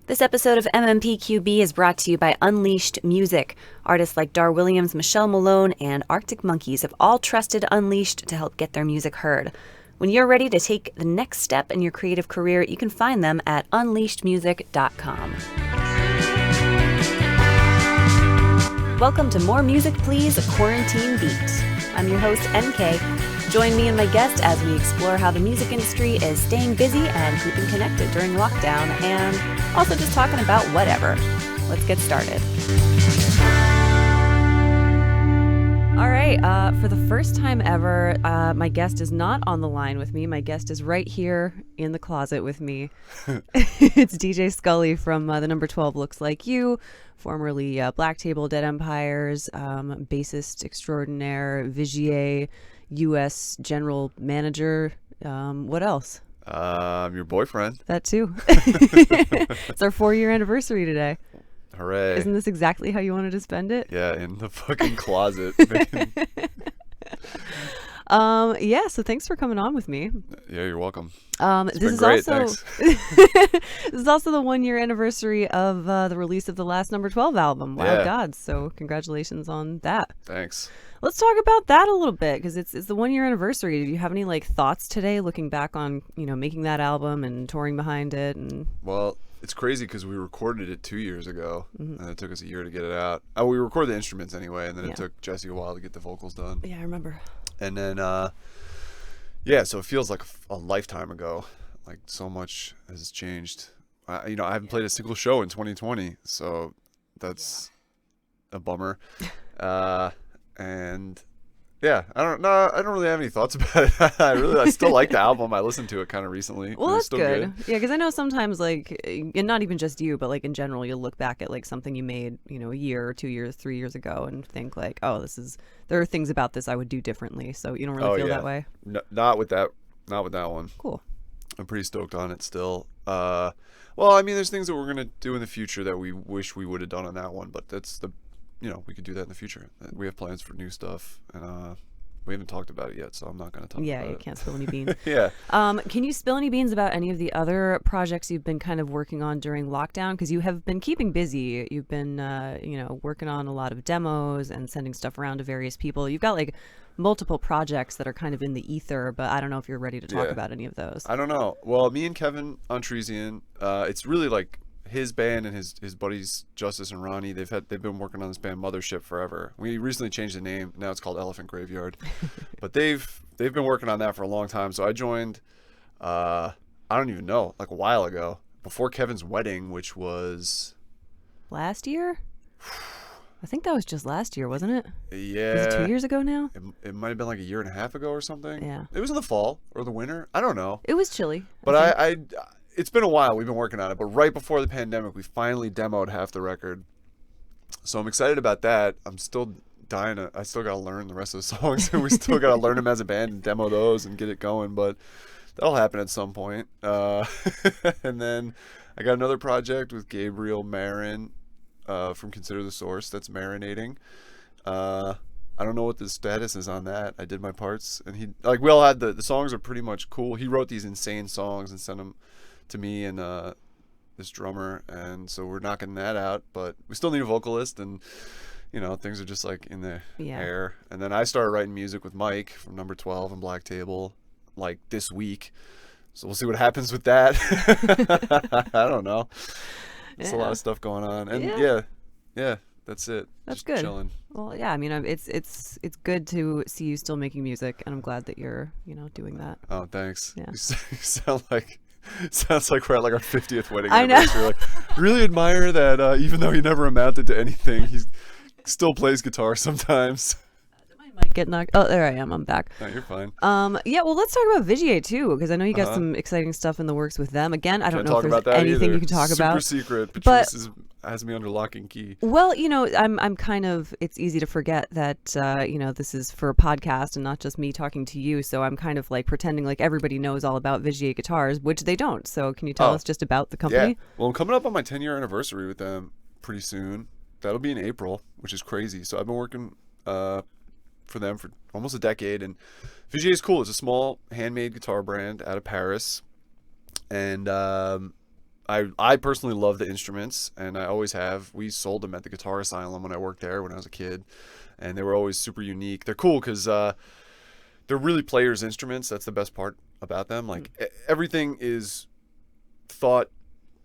This episode of MMPQB is brought to you by Unleashed Music. Artists like Dar Williams, Michelle Malone, and Arctic Monkeys have all trusted Unleashed to help get their music heard. When you're ready to take the next step in your creative career, you can find them at unleashedmusic.com. Welcome to More Music Please, a Quarantine Beat. I'm your host, NK. Join me and my guest as we explore how the music industry is staying busy and keeping connected during lockdown, and also just talking about whatever. Let's get started. All right, for the first time ever, my guest is not on the line with me. My guest is right here in the closet with me. It's DJ Scully from the number 12 Looks Like You, formerly Black Table, Dead Empires, bassist extraordinaire, Vigier, U.S. general manager. What else? Your boyfriend. That too. It's our 4-year anniversary today. Hooray. Isn't this exactly how you wanted to spend it? Yeah, in the fucking closet. Yeah, so thanks for coming on with me. Yeah, you're welcome. This is great, also this is also the 1-year anniversary of the release of the last number 12 album, Wild Gods. So congratulations on that. Thanks. Let's talk about that a little bit, because it's the 1-year anniversary. Do you have any thoughts today, looking back on making that album and touring behind it? And well, it's crazy because we recorded it 2 years ago, and it took us a year to get it out. Oh, we recorded the instruments anyway, and then it took Jesse a while to get the vocals done. Yeah, I remember. And then, so it feels like a lifetime ago. Like so much has changed. I haven't played a single show in 2020, so that's a bummer. And yeah, I don't really have any thoughts about it. I still like the album. I listened to it kind of recently. Well, that's still good. Yeah, because I know sometimes, and not even just you, but in general, you'll look back at something you made, a year or 2 years, 3 years ago, and think there are things about this I would do differently. So you don't really feel that way. No, not with that one. Cool. I'm pretty stoked on it still. There's things that we're gonna do in the future that we wish we would have done on that one, but that's we could do that in the future. We have plans for new stuff, and we haven't talked about it yet, so I'm not going to talk about it. Yeah, you can't spill any beans. Yeah. Can you spill any beans about any of the other projects you've been kind of working on during lockdown? Because you have been keeping busy. You've been, working on a lot of demos and sending stuff around to various people. You've got multiple projects that are kind of in the ether, but I don't know if you're ready to talk about any of those. I don't know. Well, me and Kevin Ontresian, it's really his band and his buddies Justice and Ronnie, they've been working on this band Mothership forever. We recently changed the name. Now it's called Elephant Graveyard. But they've been working on that for a long time. So I joined I don't even know, a while ago, before Kevin's wedding, which was last year? I think that was just last year, wasn't it? Yeah. Was it 2 years ago now? It might have been a year and a half ago or something. Yeah. It was in the fall or the winter. I don't know. It was chilly. But it's been a while. We've been working on it, but right before the pandemic, we finally demoed half the record. So I'm excited about that. I'm still I still got to learn the rest of the songs, and we still got to learn them as a band and demo those and get it going, but that'll happen at some point. And then I got another project with Gabriel Marin from Consider the Source that's marinating. I don't know what the status is on that. I did my parts, and we all had the songs are pretty much cool. He wrote these insane songs and sent them to me and this drummer, and so we're knocking that out, but we still need a vocalist, and things are just in the air. And then I started writing music with Mike from number 12 and Black Table this week, so we'll see what happens with that. I don't know. There's a lot of stuff going on, and yeah, that's it. That's just good. Chilling. Well, yeah, it's good to see you still making music, and I'm glad that you're doing that. Oh, thanks. Yeah. You sounds like we're at our 50th wedding I know. anniversary. Really admire that even though he never amounted to anything, he still plays guitar sometimes. Did my mic get knocked? Oh, there I am. I'm back. No, you're fine. Yeah, well, let's talk about Vigier too, because I know you got some exciting stuff in the works with them. Again, I don't know if there's anything you can talk about. Super secret. Patrice has me under lock and key. Well, I'm kind of, it's easy to forget that, this is for a podcast and not just me talking to you. So I'm kind of pretending everybody knows all about Vigier guitars, which they don't. So can you tell us just about the company? Yeah. Well, I'm coming up on my 10-year anniversary with them pretty soon. That'll be in April, which is crazy. So I've been working for them for almost a decade, and Vigier is cool. It's a small handmade guitar brand out of Paris, and I personally love the instruments, and I always have. We sold them at the Guitar Asylum when I worked there when I was a kid, and they were always super unique. They're cool because they're really players' instruments. That's the best part about them. Like everything is thought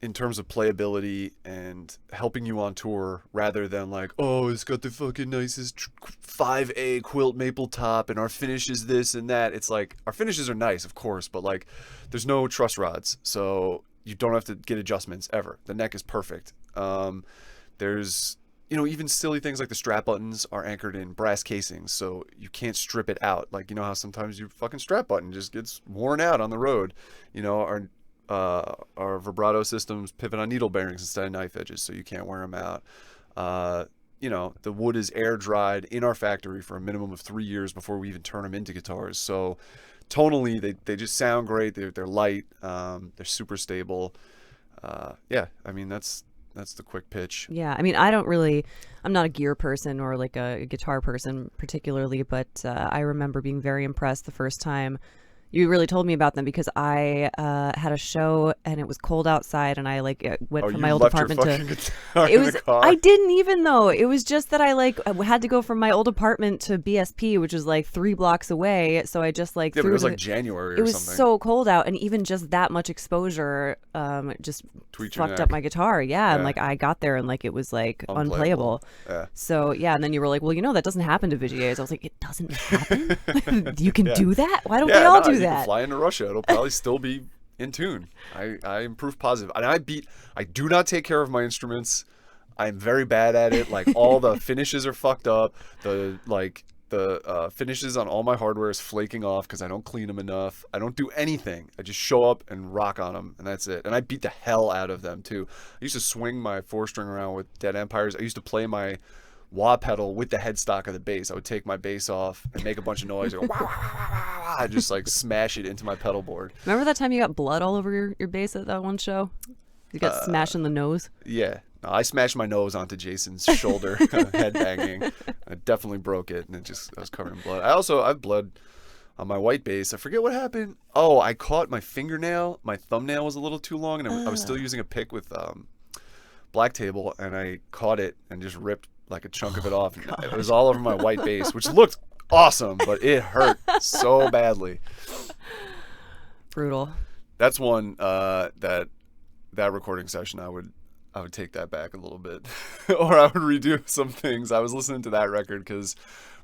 in terms of playability and helping you on tour, rather than like, oh, it's got the fucking nicest 5A quilt maple top and our finish is this and that. It's like, our finishes are nice, of course, but like there's no truss rods, so you don't have to get adjustments ever. The neck is perfect. There's, you know, even silly things like the strap buttons are anchored in brass casings, so you can't strip it out. Like, you know how sometimes your fucking strap button just gets worn out on the road. You know, our vibrato systems pivot on needle bearings instead of knife edges, so you can't wear them out. You know, the wood is air dried in our factory for a minimum of 3 years before we even turn them into guitars. So tonally, they just sound great. They're light. They're super stable. Yeah, I mean, that's the quick pitch. Yeah, I mean, I'm not a gear person or like a guitar person particularly, but I remember being very impressed the first time you really told me about them, because I had a show and it was cold outside, and I went from my old apartment to it was I didn't even though it was just that I had to go from my old apartment to BSP, which was like 3 blocks away. So I just but it was like January. It was so cold out, and even just that much exposure just fucked up my guitar. Yeah, and like I got there and like it was like unplayable. Yeah. So yeah, and then you were like, well, you know, that doesn't happen to Vigiers. I was like, it doesn't happen. You can do that? Why don't we all do that? You can fly into Russia. It'll probably still be in tune. I am proof positive. And I do not take care of my instruments. I'm very bad at it. Like, all the finishes are fucked up. The finishes on all my hardware is flaking off because I don't clean them enough. I don't do anything. I just show up and rock on them, and that's it. And I beat the hell out of them too. I used to swing my 4-string around with Dead Empires. I used to play my wah pedal with the headstock of the bass. I would take my bass off and make a bunch of noise. And go, wah, wah, wah, wah, wah. I'd just like smash it into my pedal board. Remember that time you got blood all over your bass at that one show? You got smashed in the nose? Yeah. No, I smashed my nose onto Jason's shoulder, headbanging. I definitely broke it, and I was covered in blood. I have blood on my white bass. I forget what happened. Oh, I caught my fingernail. My thumbnail was a little too long, and I was still using a pick with black table, and I caught it and just ripped like a chunk of it off. And it was all over my white bass, which looked awesome, but it hurt so badly. Brutal. That's one that recording session I would take that back a little bit. Or I would redo some things. I was listening to that record because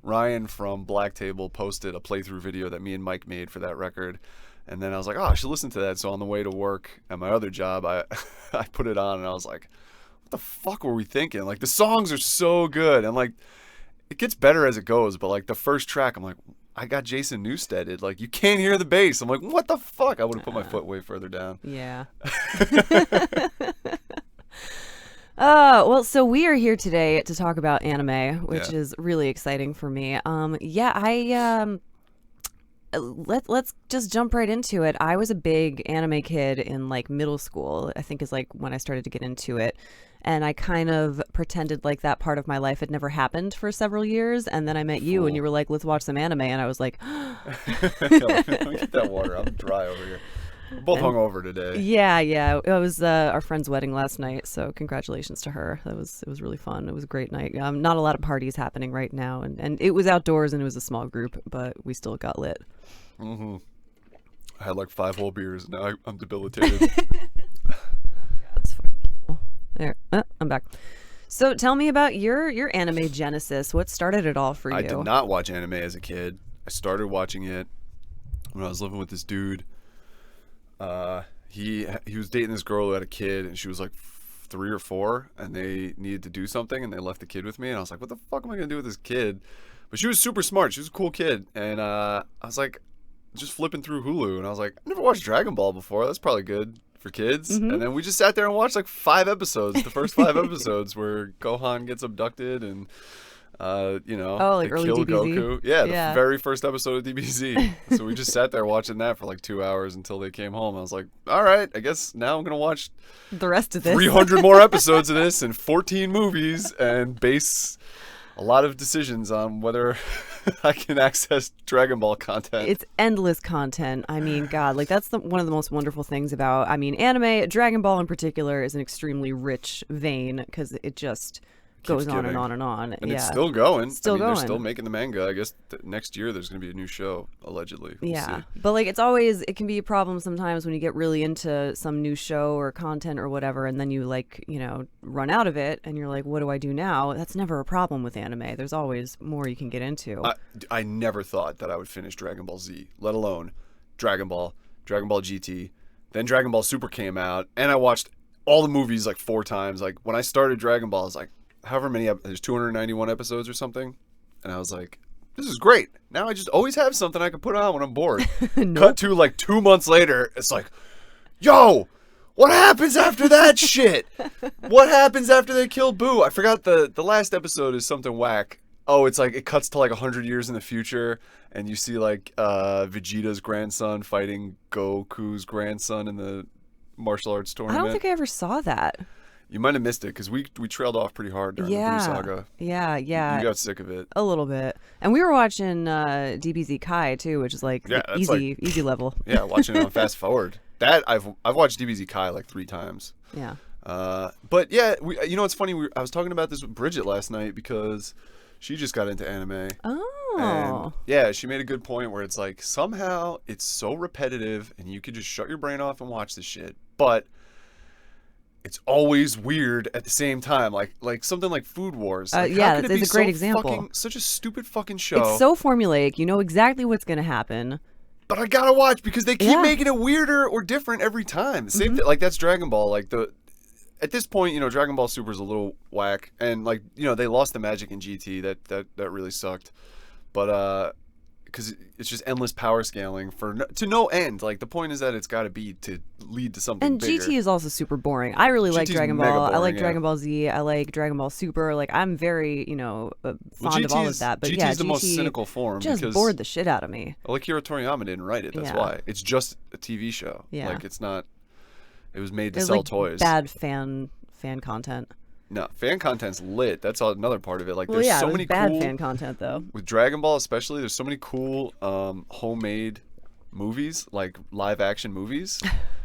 Ryan from Black Table posted a playthrough video that me and Mike made for that record, and then I was like, oh, I should listen to that. So on the way to work at my other job, I put it on, and I was like, what the fuck were we thinking? Like, the songs are so good, and like it gets better as it goes, but like the first track, I'm like, I got Jason Newsteded. Like, you can't hear the bass. I'm like, what the fuck? I would have put my foot way further down. Yeah. Well, so we are here today to talk about anime, which is really exciting for me. Let's just jump right into it. I was a big anime kid in like middle school, I think is like when I started to get into it. And I kind of pretended like that part of my life had never happened for several years. And then I met you and you were like, let's watch some anime. And I was like, Let me get that water. I'm dry over here. We're both hungover today. Yeah. It was our friend's wedding last night, so congratulations to her. It was really fun. It was a great night. Not a lot of parties happening right now, and it was outdoors and it was a small group, but we still got lit. Mm-hmm. I had like 5 whole beers. Now I'm debilitated. That's fucking evil. There, I'm back. So tell me about your anime genesis. What started it all for you? I did not watch anime as a kid. I started watching it when I was living with this dude. He was dating this girl who had a kid, and she was like 3 or 4, and they needed to do something, and they left the kid with me, and I was like, what the fuck am I gonna do with this kid? But she was super smart. She was a cool kid, and I was like, just flipping through Hulu, and I was like, I never watched Dragon Ball before. That's probably good for kids. Mm-hmm. And then we just sat there and watched like 5 episodes. The first 5 episodes where Gohan gets abducted and like early kill DBZ. Goku. Yeah, the very first episode of DBZ. So we just sat there watching that for like 2 hours until they came home. I was like, all right, I guess now I'm gonna watch the rest of this 300 more episodes of this and 14 movies and base a lot of decisions on whether I can access Dragon Ball content. It's endless content. I mean, God, like that's one of the most wonderful things about, I mean, anime, Dragon Ball in particular is an extremely rich vein because it just goes on and on and on. And it's still going. Still going. They're still making the manga. I guess next year there's going to be a new show, allegedly. We'll see. But like it can be a problem sometimes when you get really into some new show or content or whatever, and then you like, run out of it and you're like, what do I do now? That's never a problem with anime. There's always more you can get into. I never thought that I would finish Dragon Ball Z, let alone Dragon Ball GT. Then Dragon Ball Super came out, and I watched all the movies like 4 times. Like when I started Dragon Ball, I was like, however many, there's 291 episodes or something. And I was like, this is great. Now I just always have something I can put on when I'm bored. Nope. Cut to like 2 months later, it's like, yo, what happens after that shit? What happens after they kill Boo? I forgot the last episode is something whack. Oh, it's like, it cuts to like 100 years in the future, and you see like Vegeta's grandson fighting Goku's grandson in the martial arts tournament. I don't think I ever saw that. You might have missed it because we trailed off pretty hard during the Boo saga. Yeah. You got sick of it. A little bit. And we were watching DBZ Kai too, which is like easy level. Yeah, watching it on fast forward. That I've watched DBZ Kai like 3 times. Yeah. But yeah, it's funny. I was talking about this with Bridget last night because she just got into anime. Oh. And yeah, she made a good point where it's like somehow it's so repetitive and you could just shut your brain off and watch this shit, but it's always weird at the same time, like something like Food Wars. Like, yeah, that's a great example. Such a stupid fucking show. It's so formulaic. You know exactly what's going to happen. But I gotta watch because they keep making it weirder or different every time. The same thing, like that's Dragon Ball. Like at this point, Dragon Ball Super is a little whack, and like they lost the magic in GT. That really sucked. But because it's just endless power scaling to no end. Like the point is that it's got to be to lead to something. And bigger. GT is also super boring. I really like Dragon Ball. Boring, I like Dragon Ball Z. I like Dragon Ball Super. Like I'm very fond of all of that. But GT is the most cynical form. Just bored the shit out of me. Well, like Akira Toriyama didn't write it. That's why it's just a TV show. Yeah. Like it's not. It was made to sell toys. Bad fan content. No, fan content's lit. That's another part of it. Like, there's so many bad fan content though. With Dragon Ball, especially, there's so many cool homemade movies, like live action movies,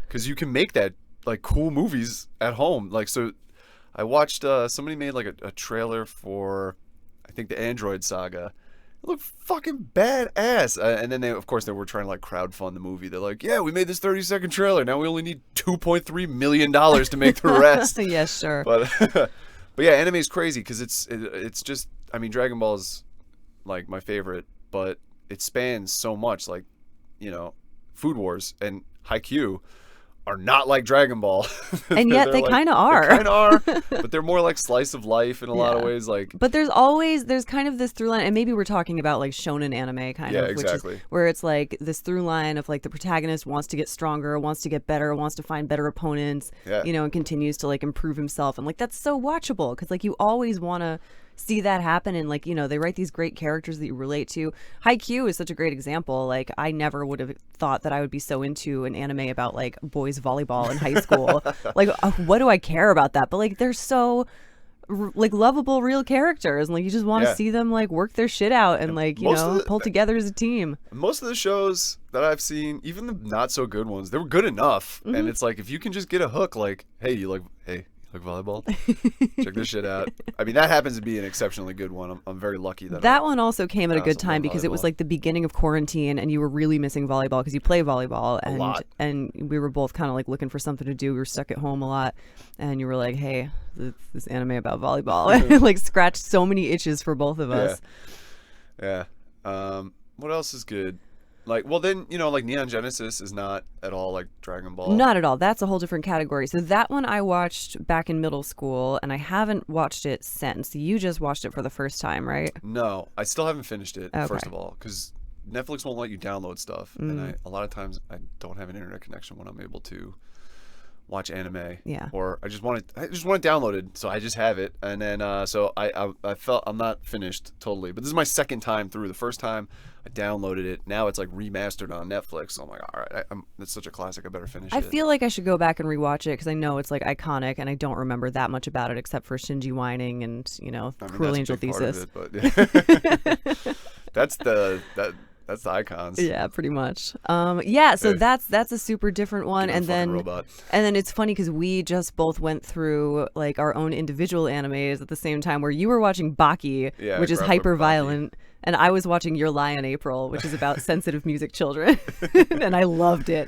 because you can make that like cool movies at home. Like, so I watched somebody made like a trailer for, I think, the Android Saga. It looked fucking badass. And then they were trying to like crowdfund the movie. They're like, yeah, we made this 30-second trailer. Now we only need $2.3 million to make the rest. Yeah, sure. But yeah, anime is crazy because it's just, I mean, Dragon Ball is like my favorite, but it spans so much. Like, Food Wars and Haikyuu are not like Dragon Ball. And yet they kind of are. They kind of are, but they're more like slice of life in a lot of ways. Like, but there's kind of this through line, and maybe we're talking about like shonen anime kind of, exactly. Which is where it's like this through line of like the protagonist wants to get stronger, wants to get better, wants to find better opponents, and continues to like improve himself, and like that's so watchable because like you always want to see that happen, and like they write these great characters that you relate to. Haikyuu is such a great example. Like I never would have thought that I would be so into an anime about like boys volleyball in high school. Like what do I care about that? But like they're so like lovable real characters, and like you just want to see them like work their shit out and like pull together as a team. Most of the shows that I've seen, even the not so good ones, they were good enough. And it's like if you can just get a hook, like hey volleyball, check this shit out. I mean, that happens to be an exceptionally good one. I'm very lucky that one also came at a good time because it was like the beginning of quarantine and you were really missing volleyball because you play volleyball and we were both kind of like looking for something to do. We were stuck at home a lot and you were like, hey, this anime about volleyball like scratched so many itches for both of us. Yeah. What else is good? Like, well, then, like Neon Genesis is not at all like Dragon Ball. Not at all. That's a whole different category. So that one I watched back in middle school, and I haven't watched it since. You just watched it for the first time, right? No, I still haven't finished it, first of all, because Netflix won't let you download stuff. And a lot of times I don't have an internet connection when I'm able to watch anime. Yeah. Or I just want it downloaded, so I just have it. And then so I felt I'm not finished totally, but this is my second time through. The first time I downloaded it. Now it's like remastered on Netflix. So I'm like, all right, it's such a classic. I better finish it. I feel like I should go back and rewatch it because I know it's like iconic, and I don't remember that much about it except for Shinji whining and Cruel Angel Thesis. Part of it, but yeah. That's the icons. Yeah, pretty much. Yeah, so Hey. that's a super different one, Give me a and fucking then robot. it's funny because we just both went through like our own individual animes at the same time. Where you were watching Baki, Yeah, which is Grapple hyper Baki. violent, and I was watching Your Lie in April, which is about sensitive music children, and I loved it.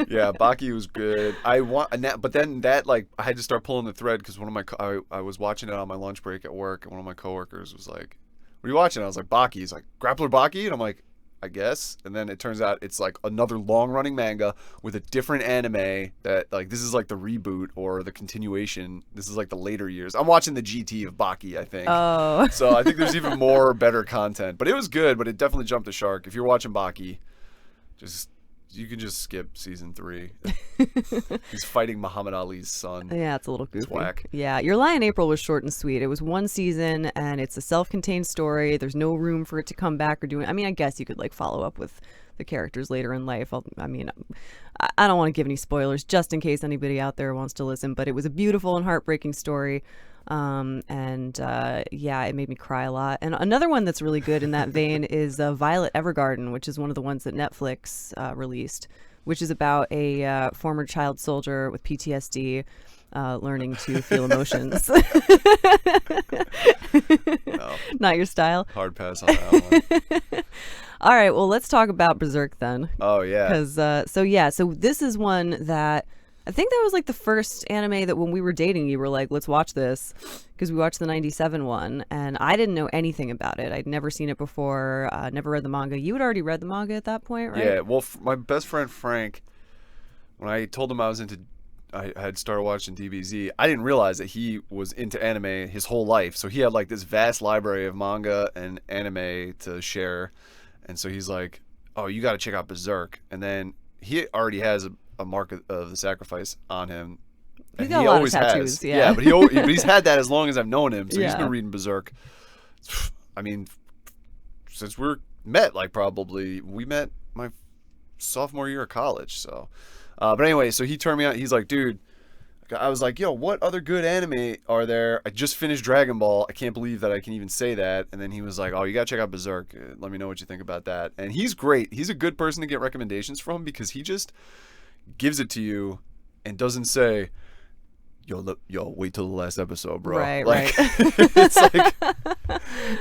Yeah, Baki was good. But then that like I had to start pulling the thread because one of my I was watching it on my lunch break at work, and one of my coworkers was like, "What are you watching?" I was like, "Baki." He's like, "Grappler Baki," and I'm like, I guess. And then it turns out it's like another long running manga with a different anime that like this is like the reboot or the continuation. This is like the later years. I'm watching the GT of Baki, I think. Oh. So I think there's even more better content. But it was good, but it definitely jumped the shark. If you're watching Baki, you can just skip season 3. He's fighting Muhammad Ali's son. Yeah, it's a little goofy. It's whack. Yeah, Your Lie in April was short and sweet. It was one season, and it's a self-contained story. There's no room for it to come back or do it. I mean, I guess you could like follow up with the characters later in life. I don't want to give any spoilers just in case anybody out there wants to listen, but it was a beautiful and heartbreaking story. Yeah, it made me cry a lot. And another one that's really good in that vein is Violet Evergarden, which is one of the ones that Netflix released, which is about a former child soldier with PTSD learning to feel emotions. No, Not your style. hard pass on that one. All right, well, let's talk about Berserk then. Oh yeah. Because, so this is one that I think that was like the first anime that when we were dating, you were like, let's watch this. Because we watched the 97 one, and I didn't know anything about it. I'd never seen it before, never read the manga. You had already read the manga at that point, right? Yeah, well, my best friend Frank, when I told him I had started watching DBZ, I didn't realize that he was into anime his whole life. So he had like this vast library of manga and anime to share. And so he's like, oh, you got to check out Berserk. And then he already has a mark of the sacrifice on him. He's And got he a lot of always tattoos, has. yeah. But but he's had that as long as I've known him. So he's Yeah. been reading Berserk. I mean, since we met my sophomore year of college. So, but anyway, so he turned me on. He's like, dude, I was like, yo, what other good anime are there? I just finished Dragon Ball. I can't believe that I can even say that. And then he was like, oh, you got to check out Berserk. Let me know what you think about that. And he's great. He's a good person to get recommendations from because he just gives it to you and doesn't say, yo, wait till the last episode, bro. Right, like, right. it's like,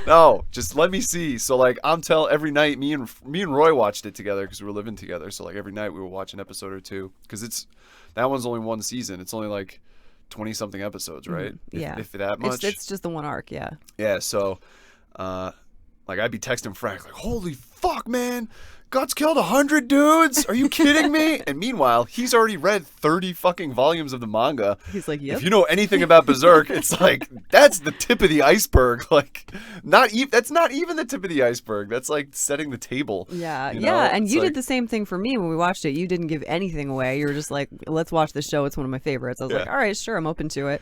no, just let me see. So like, every night, me and Roy watched it together because we were living together. So like every night we were watching an episode or two because that one's only one season. It's only like 20 something episodes, right? Yeah. If that much. It's just the one arc, yeah. Yeah. So, like I'd be texting Frank like, holy fuck, man. Guts killed 100 dudes. Are you kidding me? And meanwhile, he's already read 30 fucking volumes of the manga. He's like, yep. If you know anything about Berserk, it's like that's the tip of the iceberg. Like, that's not even the tip of the iceberg. That's like setting the table. Yeah, you know? yeah, and It's you like- did the same thing for me when we watched it. You didn't give anything away. You were just like, let's watch this show. It's one of my favorites. I was like, Yeah. all right, sure, I'm open to it.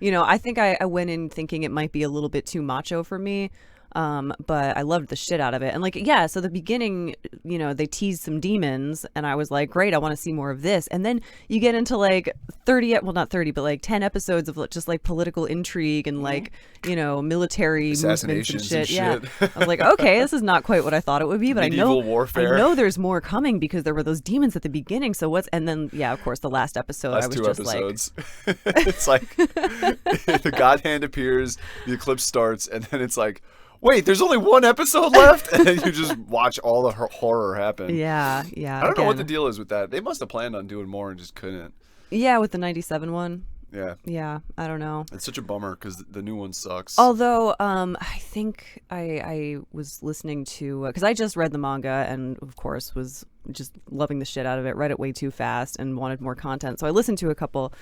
I think I went in thinking it might be a little bit too macho for me. But I loved the shit out of it. And like, yeah, so the beginning, they teased some demons and I was like, great, I want to see more of this. And then you get into like 30, well, not 30, but like 10 episodes of just like political intrigue and like, military movements and Assassinations shit. and Yeah. shit. I was like, okay, this is not quite what I thought it would be, but Medieval I warfare. know there's more coming because there were those demons at the beginning. So and then, yeah, of course, the last episode, I Last was 2 just episodes. It's like the God Hand appears, the eclipse starts, and then it's like, wait, there's only one episode left, and then you just watch all the horror happen. like, yeah. I don't know what the again. deal is with that. They must have planned on doing more and just couldn't. Yeah, with the 97 one. Yeah, Yeah, I don't know. it's such a bummer because the new one sucks. Although, I think I was listening to, because I just read the manga and of course was just loving the shit out of it, read it way too fast and wanted more content. So I listened to a couple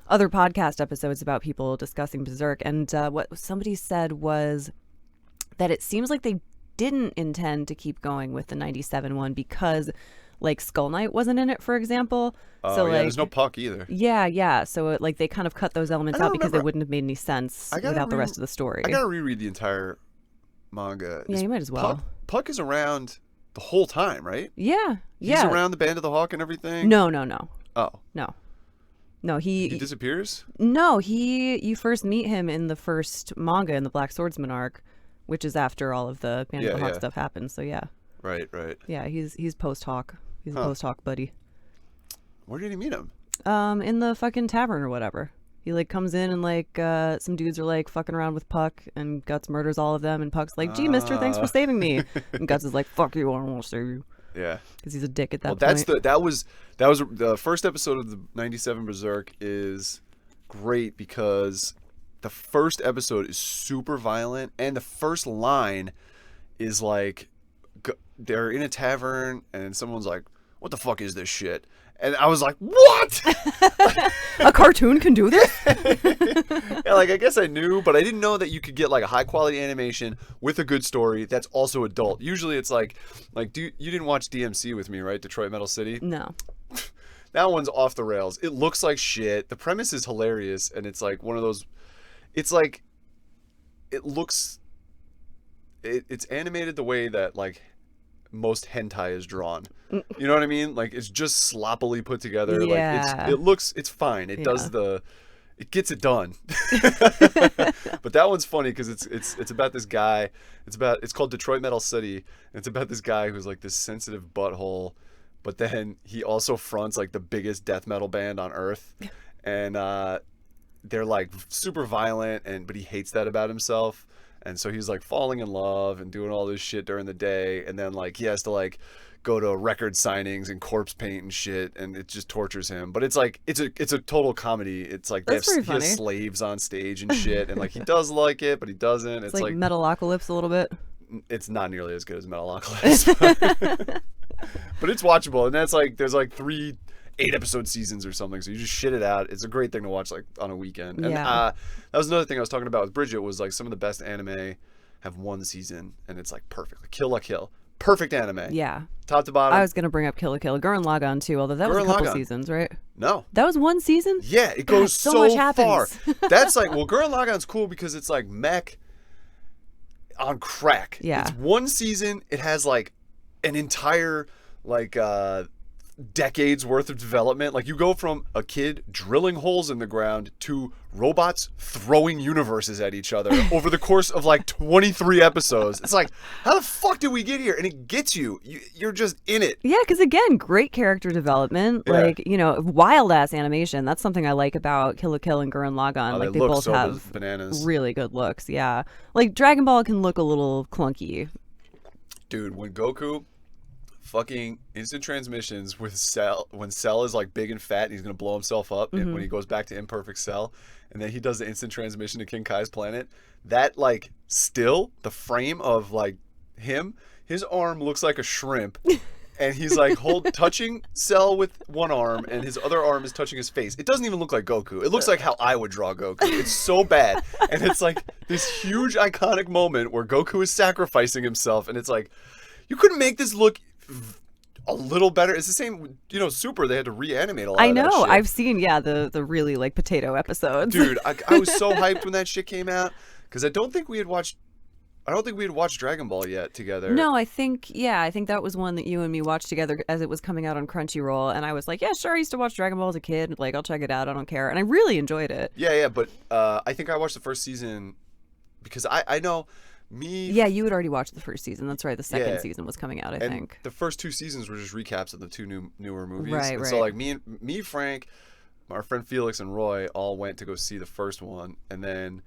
other podcast episodes about people discussing Berserk, and what somebody said was that it seems like they didn't intend to keep going with the 97 one because like Skull Knight wasn't in it, for example. Oh, So yeah, like, there's no Puck either. yeah. So they kind of cut those elements I out don't because they remember. wouldn't have made any sense I gotta without the re- rest of the story. I gotta reread the entire manga. Yeah, you might as well. Puck is around the whole time, right? Yeah, He's yeah. around the Band of the Hawk and everything? No. Oh. No, He disappears? No, you first meet him in the first manga in the Black Swordsman arc, which is after all of the Band of the Hawk stuff happens. So yeah. Right. Yeah, he's post Hawk. He's a post Hawk buddy. Where did he meet him? In the fucking tavern or whatever. He like comes in and like some dudes are like fucking around with Puck and Guts murders all of them and Puck's like, "Gee, mister, thanks for saving me." And Guts is like, "Fuck you, I don't want to save you." Yeah. Because he's a dick at that point. That was the first episode of the 97 Berserk is great because the first episode is super violent and the first line is like they're in a tavern and someone's like, "What the fuck is this shit?" And I was like, "What?" A cartoon can do this? Yeah, like I guess I knew, but I didn't know that you could get like a high quality animation with a good story that's also adult. Usually it's like you didn't watch DMC with me, right? Detroit Metal City? No. That one's off the rails. It looks like shit. The premise is hilarious and it's like one of those it's like it's animated the way that like most hentai is drawn. You know what I mean? Like it's just sloppily put together. Yeah. Like it's fine. It gets it done. But that one's funny because it's about this guy. It's called Detroit Metal City. And it's about this guy who's like this sensitive butthole, but then he also fronts like the biggest death metal band on earth, and they're like super violent but he hates that about himself. And so he's like falling in love and doing all this shit during the day, and then like he has to like go to record signings and corpse paint and shit, and it just tortures him. But it's like it's a total comedy. It's like he has slaves on stage and shit, and like he does like it, but he doesn't. It's like Metalocalypse a little bit. It's not nearly as good as Metalocalypse, but it's watchable. And that's like there's like 3 8-episode seasons or something, so you just shit it out. It's a great thing to watch like on a weekend. And that was another thing I was talking about with Bridget was like some of the best anime have one season and it's like perfect. Like Kill la Kill, perfect anime. Yeah, top to bottom. I was gonna bring up Kill la Kill, Gurren Lagann too, although that was a couple seasons, right? No, that was one season. Yeah, it goes so much far. happens. That's like Gurren Lagann's cool because it's like mech on crack. Yeah, it's one season. It has like an entire like decades worth of development. Like you go from a kid drilling holes in the ground to robots throwing universes at each other over the course of like 23 episodes. It's like, how the fuck did we get here? And it gets you're just in it. Yeah, because again, great character development. Like, you know, wild ass animation. That's something I like about Kill la Kill and Gurren Lagann. Like they both have bananas. Really good looks. Yeah, like Dragon Ball can look a little clunky. Dude, when Goku fucking instant transmissions with Cell, when Cell is like big and fat and he's gonna blow himself up, and when he goes back to imperfect Cell, and then he does the instant transmission to King Kai's planet, that like still the frame of like his arm looks like a shrimp, and he's like touching Cell with one arm and his other arm is touching his face. It doesn't even look like Goku. It looks like how I would draw Goku. It's so bad. And it's like this huge iconic moment where Goku is sacrificing himself, and it's like, you couldn't make this look a little better. It's the same, you know, Super, they had to reanimate a lot of that shit. I've seen the really like potato episodes. Dude, I was so hyped when that shit came out because I don't think we had watched Dragon Ball yet together. No, I think that was one that you and me watched together as it was coming out on Crunchyroll, and I was like, yeah, sure, I used to watch Dragon Ball as a kid, like I'll check it out, I don't care, and I really enjoyed it. Yeah, but I think I watched the first season because I know me. Yeah, you had already watched the first season. That's right. The second season was coming out, I think. The first 2 seasons were just recaps of the 2 newer movies. Right. So like me, Frank, our friend Felix, and Roy all went to go see the first one, and then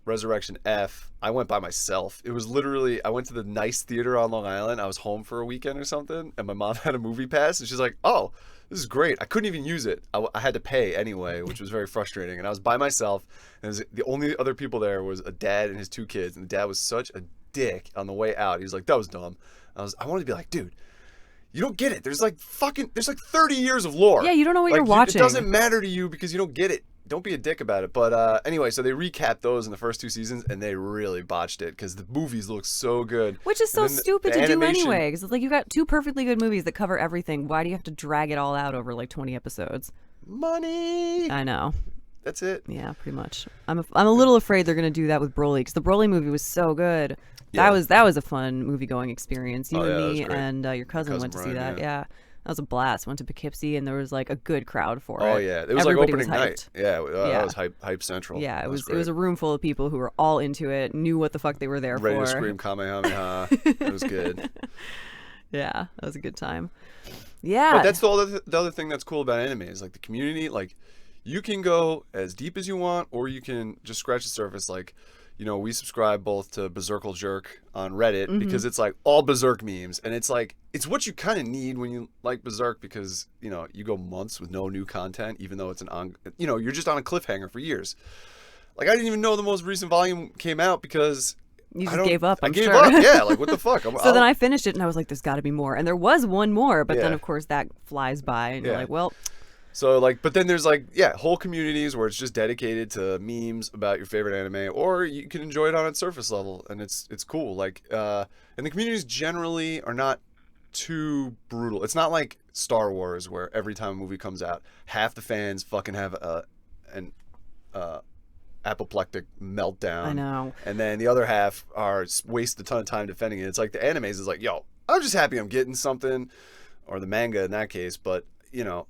Resurrection F, I went by myself. It was literally, I went to the nice theater on Long Island. I was home for a weekend or something, and my mom had a movie pass, and she's like, "Oh, this is great." I couldn't even use it. I had to pay anyway, which was very frustrating. And I was by myself, and the only other people there was a dad and his 2 kids, and the dad was such a dick on the way out. He was like, "That was dumb." I wanted to be like, "Dude, you don't get it. There's like 30 years of lore. Yeah, you don't know what you're watching. It doesn't matter to you because you don't get it. don't be a dick about it. But anyway, so they recapped those in the first 2 seasons, and they really botched it because the movies look so good. Which is so And then stupid the to do animation- anyway. Because it's like you got two perfectly good movies that cover everything. Why do you have to drag it all out over like 20 episodes? Money. I know. That's it. Yeah, pretty much. I'm a little afraid they're gonna do that with Broly because the Broly movie was so good. Yeah. That was a fun movie going experience. You Oh, yeah, that and was me great. and your cousin went to see Brian, that. yeah. Yeah, that was a blast. Went to Poughkeepsie and there was like a good crowd for it. Oh yeah, it was Everybody like opening was hyped. night. Yeah, Yeah. that was hype central. Yeah, That it was great. a room full of people who were all into it, knew what the fuck they were there ready for. to scream Kamehameha. It was good. Yeah, that was a good time. Yeah, But that's the other thing that's cool about anime is like the community. Like, you can go as deep as you want, or you can just scratch the surface. Like, you know, we subscribe both to Berserkle Jerk on Reddit because it's like all Berserk memes, and it's like it's what you kind of need when you like Berserk because you know you go months with no new content, even though it's you're just on a cliffhanger for years. Like, I didn't even know the most recent volume came out because you just gave up. I I'm gave sure. up. Yeah, like what the fuck? So then I finished it and I was like, there's got to be more, and there was one more, but then Yeah. of course that flies by, and you're Yeah. like, well. So like, but then there's like, yeah, whole communities where it's just dedicated to memes about your favorite anime, or you can enjoy it on its surface level, and it's cool. Like, and the communities generally are not too brutal. It's not like Star Wars where every time a movie comes out, half the fans fucking have an apoplectic meltdown. I know. And then the other half waste a ton of time defending it. It's like the animes is like, yo, I'm just happy I'm getting something, or the manga in that case. But you know.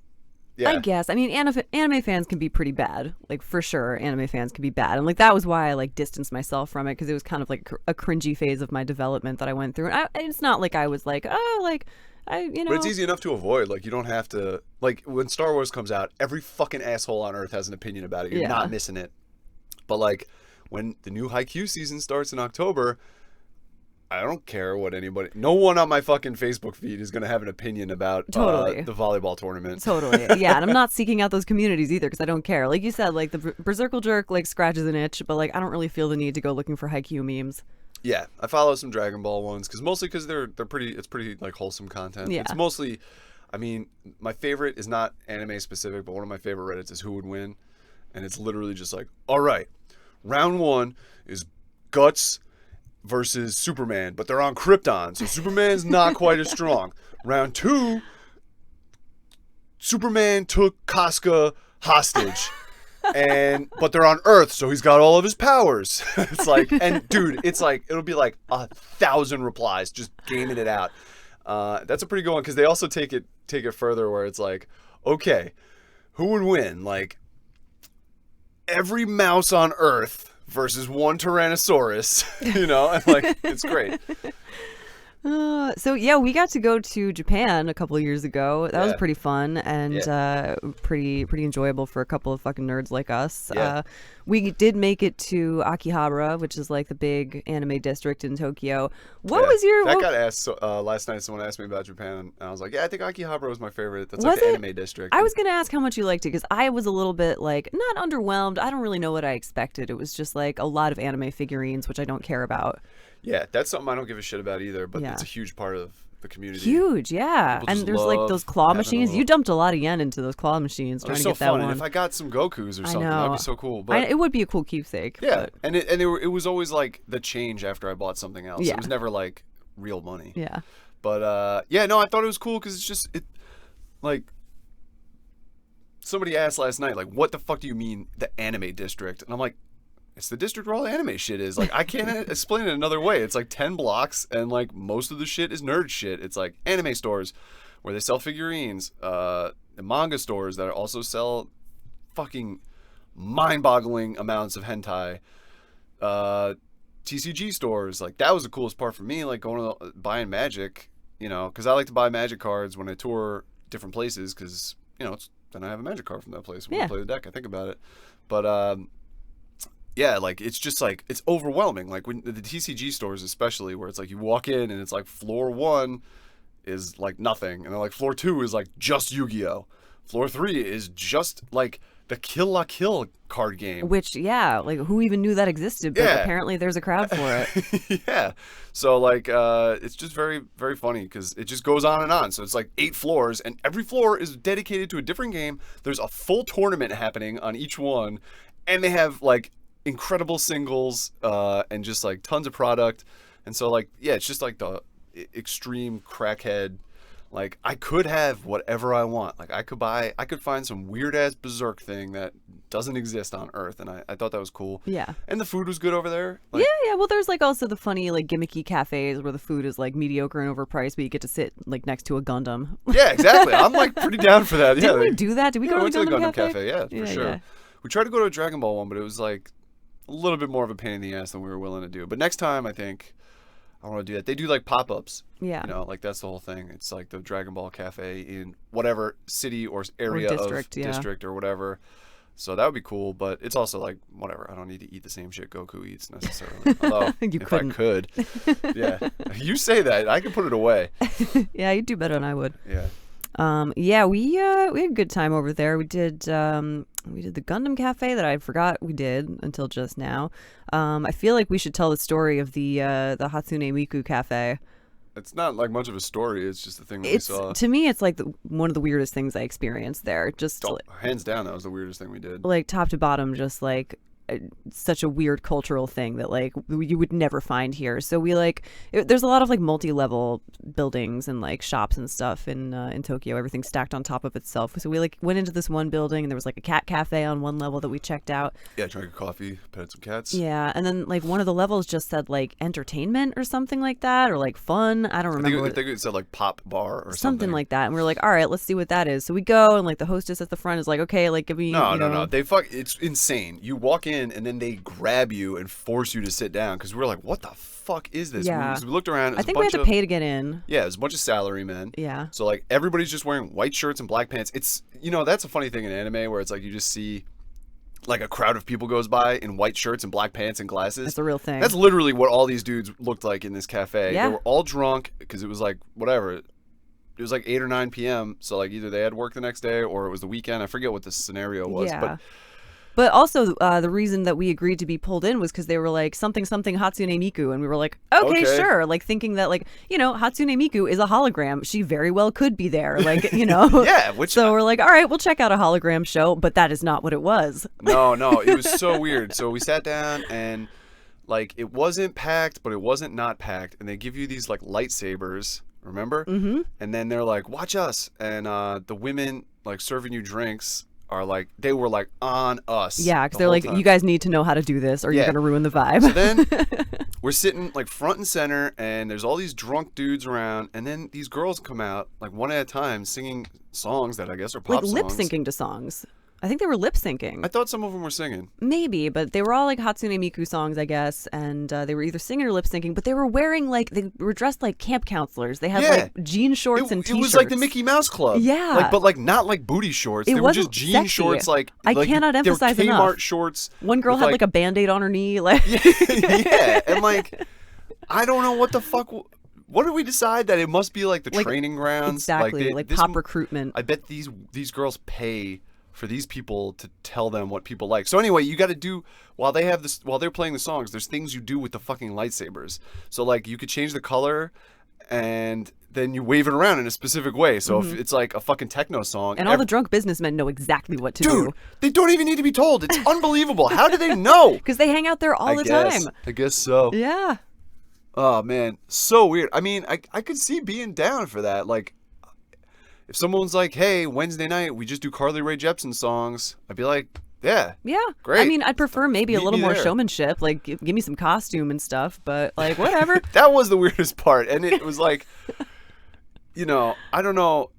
Yeah. I guess. I mean, anime fans can be pretty bad. Like, for sure, anime fans can be bad. And, like, that was why I, like, distanced myself from it, because it was kind of, like, a cringy phase of my development that I went through. And it's not like I was like, oh, like, you know. But it's easy enough to avoid. Like, you don't have to... Like, when Star Wars comes out, every fucking asshole on Earth has an opinion about it. You're Yeah. not missing it. But, like, when the new Haikyuu season starts in October... I don't care what anybody... No one on my fucking Facebook feed is going to have an opinion about Totally. the volleyball tournament. Totally. Yeah, and I'm not seeking out those communities either because I don't care. Like you said, like the Berserkle Jerk like scratches an itch, but like I don't really feel the need to go looking for Haikyuu memes. Yeah, I follow some Dragon Ball ones because they're pretty... It's pretty, like, wholesome content. Yeah. It's mostly... I mean, my favorite is not anime specific, but one of my favorite Reddits is Who Would Win? And it's literally just like, all right, round one is Guts versus Superman, but they're on Krypton, so Superman's not quite as strong. Round two, Superman took Casca hostage, but they're on Earth, so he's got all of his powers. It's like, and dude, it's like it'll be like 1,000 replies just gaming it out. That's a pretty good one because they also take it further where it's like, okay, who would win? Like every mouse on Earth versus one Tyrannosaurus, you know, and like it's great. So yeah, we got to go to Japan a couple of years ago. That was Yeah. pretty fun and pretty enjoyable for a couple of fucking nerds like us. Yeah. We did make it to Akihabara, which is like the big anime district in Tokyo. What Yeah. was your? That what- got asked last night. Someone asked me about Japan, and I was like, "Yeah, I think Akihabara was my favorite. That's Was like the it? anime district." I was gonna ask how much you liked it because I was a little bit like not underwhelmed. I don't really know what I expected. It was just like a lot of anime figurines, which I don't care about. Yeah, that's something I don't give a shit about either. But Yeah. it's a huge part of the community. Huge, yeah. People And just there's like love those claw having a machines. little- You dumped a lot of yen into those claw machines They're trying to so get that fun. And one. if I got some Gokus or something, that'd know. be so cool. But It would be a cool keepsake. yeah, but- and it was always like the change after I bought something else. Yeah. It was never like real money. yeah. But yeah, no, I thought it was cool because it's just like somebody asked last night, like, what the fuck do you mean the anime district? And I'm like, it's the district where all the anime shit is. Like, I can't explain it another way. It's like 10 blocks, and like most of the shit is nerd shit. It's like anime stores where they sell figurines, the manga stores that also sell fucking mind-boggling amounts of hentai. TCG stores, like that was the coolest part for me, like going to buying Magic, you know, because I like to buy Magic cards when I tour different places, because you know then I have a Magic card from that place when I Yeah. play the deck. I think about it, but yeah, like it's just like it's overwhelming. Like when the TCG stores, especially, where it's like you walk in and it's like floor 1 is like nothing, and then like floor 2 is like just Yu-Gi-Oh, floor 3 is just like the Kill La Kill card game. Which, yeah, like who even knew that existed? But apparently there's a crowd for it. Yeah. So like, it's just very, very funny because it just goes on and on. So it's like 8 floors, and every floor is dedicated to a different game. There's a full tournament happening on each one, and they have like incredible singles and just like tons of product. And so like, yeah, it's just like the extreme crackhead. Like, I could have whatever I want. Like, I could find some weird ass berserk thing that doesn't exist on Earth, and I thought that was cool. Yeah. And the food was good over there. Like, yeah. Well, there's like also the funny like gimmicky cafes where the food is like mediocre and overpriced, but you get to sit like next to a Gundam. Yeah, exactly. I'm like pretty down for that. Didn't we do that? Did we go went to the the Gundam Cafe? Yeah, for sure. Yeah. We tried to go to a Dragon Ball one, but it was like a little bit more of a pain in the ass than we were willing to do. But next time, I think I want to do that. They do like pop-ups. Yeah. You know, like that's the whole thing. It's like the Dragon Ball Cafe in whatever city or area district, of district or whatever. So that would be cool, but it's also like whatever. I don't need to eat the same shit Goku eats necessarily. Although You if couldn't. I could, yeah. You say that, I could put it away. Yeah, you'd do better than I would. Yeah. Yeah, we had a good time over there. We did the Gundam Cafe that I forgot we did until just now. I feel like we should tell the story of the Hatsune Miku Cafe. It's not like much of a story. It's just the thing that we saw. To me, it's like one of the weirdest things I experienced there. Just Hands down, that was the weirdest thing we did. like top to bottom, just like such a weird cultural thing that like you would never find here. So we there's a lot of like multi-level buildings and like shops and stuff in Tokyo. Everything's stacked on top of itself. So we like went into this one building and there was like a cat cafe on one level that we checked out. Yeah, drank a coffee, pet some cats. Yeah, and then like one of the levels just said like entertainment or something like that, or like fun. I don't remember. I think it said like pop bar or something like that. And we were like, all right, let's see what that is. So we go and like the hostess at the front is like, okay, like give me No. It's insane. You walk in and then they grab you and force you to sit down because we're like, what the fuck is this? Yeah. We looked around. I think we had to pay to get in. Yeah, there's a bunch of salarymen. Yeah. So like everybody's just wearing white shirts and black pants. It's that's a funny thing in anime where it's like you just see like a crowd of people goes by in white shirts and black pants and glasses. That's a real thing. That's literally what all these dudes looked like in this cafe. Yeah. They were all drunk because it was like whatever. It was like 8 or 9 p.m. So like either they had work the next day or it was the weekend. I forget what the scenario was. Yeah. But also, the reason that we agreed to be pulled in was because they were like something Hatsune Miku, and we were like, okay, sure, like thinking that like Hatsune Miku is a hologram. She very well could be there, like Yeah. So we're like, all right, we'll check out a hologram show, but that is not what it was. No, it was so weird. So we sat down and like it wasn't packed, but it wasn't not packed, and they give you these like lightsabers. Remember? Mm-hmm. And then they're like, watch us, and the women like serving you drinks are like, they were like on us. Yeah, because they're like, you guys need to know how to do this or you're going to ruin the vibe. So then we're sitting like front and center and there's all these drunk dudes around and then these girls come out like one at a time singing songs that I guess are pop songs. Like lip syncing to songs. I think they were lip syncing. I thought some of them were singing. Maybe, but they were all like Hatsune Miku songs, I guess, and they were either singing or lip syncing. But they were wearing they were dressed like camp counselors. They had like jean shorts and t-shirts. It was like the Mickey Mouse Club. Yeah, but like not like booty shorts. They were just jean sexy. Shorts. Like I cannot emphasize they were Kmart enough. Shorts. One girl had like a Band-Aid on her knee. Like yeah, and like I don't know what the fuck. What did we decide that it must be like the training grounds? Exactly, like pop recruitment. I bet these girls pay for these people to tell them what people like. So anyway, you got to do while they're playing the songs. There's things you do with the fucking lightsabers. So like you could change the color, and then you wave it around in a specific way. So if it's like a fucking techno song, and all the drunk businessmen know exactly what to do. Dude, they don't even need to be told. It's unbelievable. How do they know? Because they hang out there all the time. I guess so. Yeah. Oh man, so weird. I mean, I could see being down for that. Like, if someone's like, hey, Wednesday night, we just do Carly Rae Jepsen songs, I'd be like, yeah, great. I mean, I'd prefer maybe a little more showmanship, like give me some costume and stuff, but like whatever. That was the weirdest part. And it was like, I don't know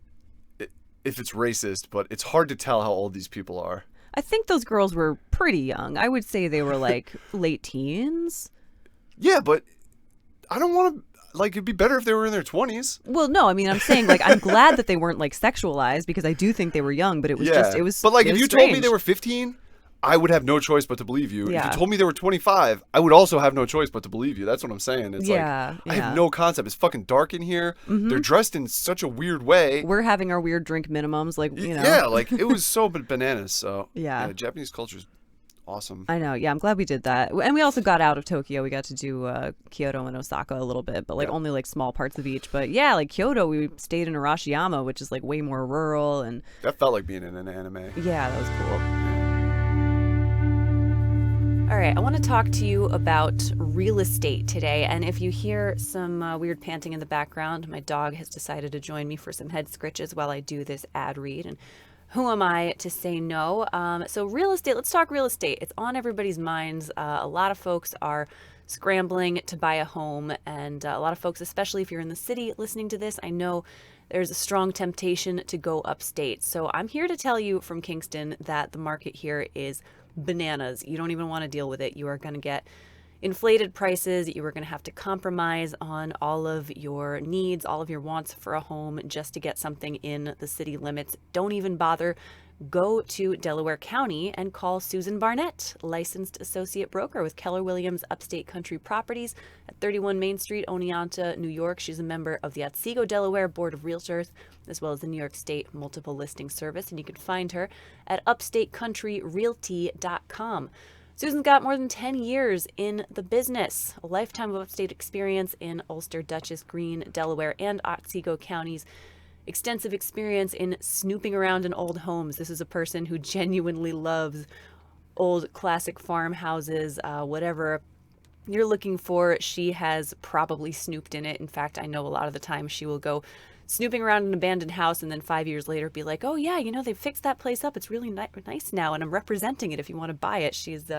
if it's racist, but it's hard to tell how old these people are. I think those girls were pretty young. I would say they were like late teens. Yeah, but I don't want to. Like, it'd be better if they were in their 20s. Well, no, I mean, I'm saying, like, I'm glad that they weren't, like, sexualized because I do think they were young, but it was just, it was But, like, if you strange. told me they were 15, I would have no choice but to believe you. Yeah. If you told me they were 25, I would also have no choice but to believe you. That's what I'm saying. It's Yeah, like, I have no concept. It's fucking dark in here. They're dressed in such a weird way. We're having our weird drink minimums, like, you know. Yeah, like, it was so bananas. So, Yeah. Japanese culture's awesome. I know. Yeah, I'm glad we did that. And we also got out of Tokyo. We got to do Kyoto and Osaka a little bit, but like only like small parts of each. But yeah, like Kyoto, we stayed in Arashiyama, which is like way more rural. And That felt like being in an anime. yeah, that was cool. All right, I want to talk to you about real estate today. And if you hear some weird panting in the background, my dog has decided to join me for some head scritches while I do this ad read. And who am I to say no? So real estate, let's talk real estate. It's on everybody's minds. A lot of folks are scrambling to buy a home. And a lot of folks, especially if you're in the city listening to this, I know there's a strong temptation to go upstate. So I'm here to tell you from Kingston that the market here is bananas. You don't even want to deal with it. You are going to get inflated prices. You are going to have to compromise on all of your needs, all of your wants for a home just to get something in the city limits. Don't even bother. Go to Delaware County and call Susan Barnett, licensed associate broker with Keller Williams Upstate Country Properties at 31 Main Street, Oneonta, New York. She's a member of the Otsego, Delaware Board of Realtors, as well as the New York State Multiple Listing Service. And you can find her at upstatecountryrealty.com. Susan's got more than 10 years in the business, a lifetime of upstate experience in Ulster, Dutchess, Greene, Delaware, and Otsego counties. Extensive experience in snooping around in old homes. This is a person who genuinely loves old classic farmhouses, whatever you're looking for. She has probably snooped in it. In fact, I know a lot of the time she will go snooping around an abandoned house and then 5 years later be like, oh yeah, you know, they fixed that place up. It's really nice now and I'm representing it if you want to buy it. She's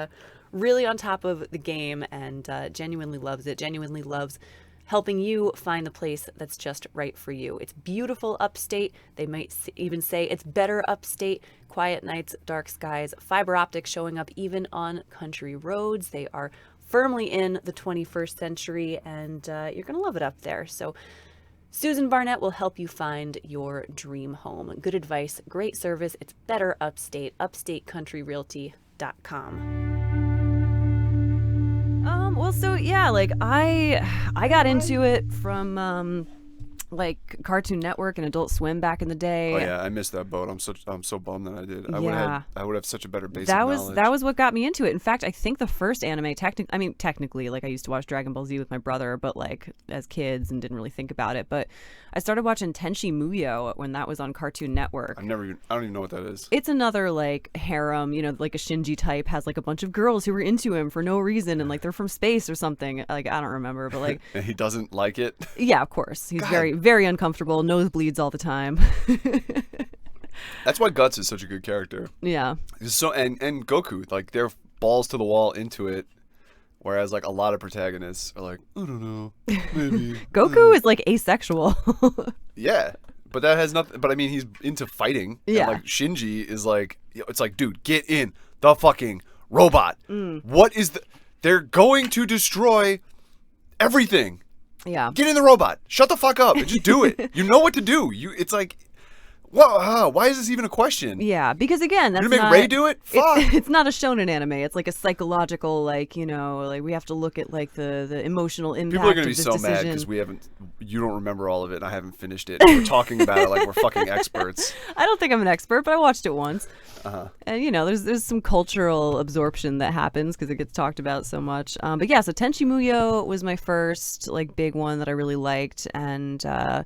really on top of the game and genuinely loves it, genuinely loves helping you find the place that's just right for you. It's beautiful upstate. They might even say it's better upstate. Quiet nights, dark skies, fiber optics showing up even on country roads. They are firmly in the 21st century and you're going to love it up there. So Susan Barnett will help you find your dream home. Good advice, great service. It's better upstate, upstatecountryrealty.com. Well, so yeah, like I got into it from like Cartoon Network and Adult Swim back in the day. Oh yeah, I missed that boat. I'm so bummed that I did. I would have such a better basic That was knowledge. that was what got me into it. In fact, I think the first anime technically, like I used to watch Dragon Ball Z with my brother, but like as kids and didn't really think about it. But I started watching Tenchi Muyo when that was on Cartoon Network. I don't even know what that is. It's another like harem, you know, like a Shinji type has like a bunch of girls who were into him for no reason and like they're from space or something. Like I don't remember, but like And he doesn't like it. yeah, of course. He's God. very uncomfortable, nosebleeds all the time. That's why Guts is such a good character. Yeah. So and Goku, like they're balls to the wall into it, whereas like a lot of protagonists are like, I don't know, maybe. Goku is like asexual. Yeah, but that has nothing. But I mean, he's into fighting. Yeah. And, like Shinji is like, it's like, dude, get in the fucking robot. What is the? They're going to destroy everything. Yeah. Get in the robot. Shut the fuck up and just do it. You know what to do. It's like, whoa, why is this even a question? Yeah, because again, that's You're gonna make not, Ray do it? Fuck. It's not a shonen anime. It's like a psychological, like, you know, like we have to look at like the emotional impact. People are gonna be of this so mad decision. because you don't remember all of it and I haven't finished it. We're talking about it like we're fucking experts. I don't think I'm an expert, but I watched it once. Uh-huh. And you know, there's some cultural absorption that happens because it gets talked about so much. But yeah, so Tenchi Muyo was my first like big one that I really liked, and I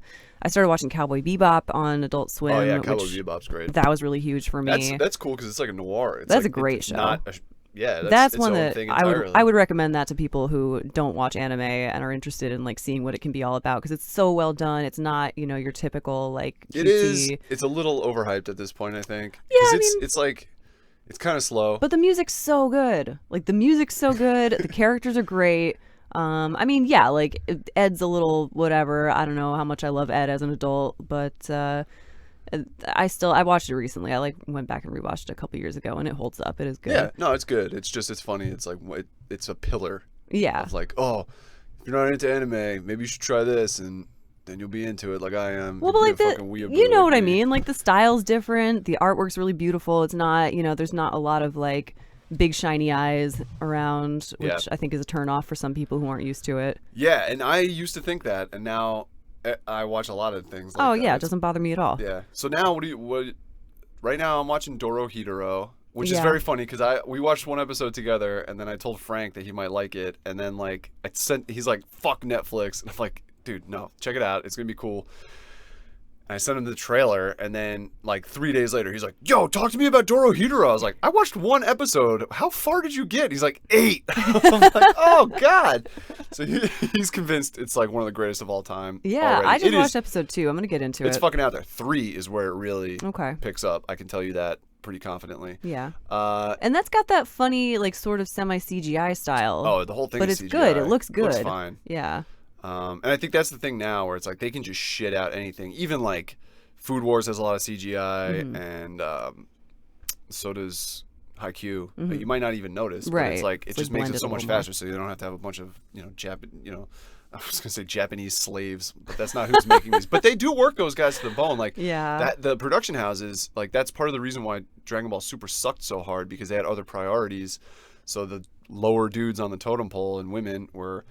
started watching Cowboy Bebop on Adult Swim. Oh yeah, Cowboy Bebop's great. That was really huge for me. That's cool because it's like a noir. It's That's like, a great it's show. Not that's its one own that thing I entirely. would recommend that to people who don't watch anime and are interested in like seeing what it can be all about because it's so well done. It's not, you know, your typical like cutesy. It is. It's a little overhyped at this point, I think. Yeah, 'Cause I mean, it's like it's kind of slow. but the music's so good. Like the music's so good. The characters are great. I mean, yeah, like Ed's a little whatever. I don't know how much I love Ed as an adult, but I watched it recently. I like went back and rewatched it a couple years ago, and it holds up. It is good. Yeah, no, it's good. It's funny. It's like it's a pillar Yeah. of like, oh, if you're not into anime, maybe you should try this. And then you'll be into it like I am. Well, but like you know what I me. mean? Like the style's different. The artwork's really beautiful. It's not, there's not a lot of like big shiny eyes around, which I think is a turn off for some people who aren't used to it. Yeah, and I used to think that, and now I watch a lot of things like that. Yeah, it doesn't bother me at all. Yeah. So now right now I'm watching Dorohedoro, which is very funny because we watched one episode together, and then I told Frank that he might like it, and then like he's like, fuck Netflix, and I'm like, dude, no, check it out, it's gonna be cool. And I sent him the trailer, and then like 3 days later he's like, yo, talk to me about Dorohedoro. I was like, I watched one episode, how far did you get? He's like, 8. I'm like, oh god. So he's convinced it's like one of the greatest of all time. Yeah, already. I just watched episode 2. I'm gonna get into it. It's fucking out there. 3 is where it really okay picks up, I can tell you that pretty confidently. Yeah. And that's got that funny like sort of semi CGI style. Oh, the whole thing but is it's CGI. good, it looks good. It looks fine. Yeah. And I think that's the thing now where it's like they can just shit out anything. Even like Food Wars has a lot of CGI, and so does Haikyuu. But you might not even notice. But it's like it just makes it so much faster, so you don't have to have a bunch of I was gonna say Japanese slaves, but that's not who's making these. But they do work those guys to the bone. Like that, the production houses, like that's part of the reason why Dragon Ball Super sucked so hard, because they had other priorities. So the lower dudes on the totem pole and women were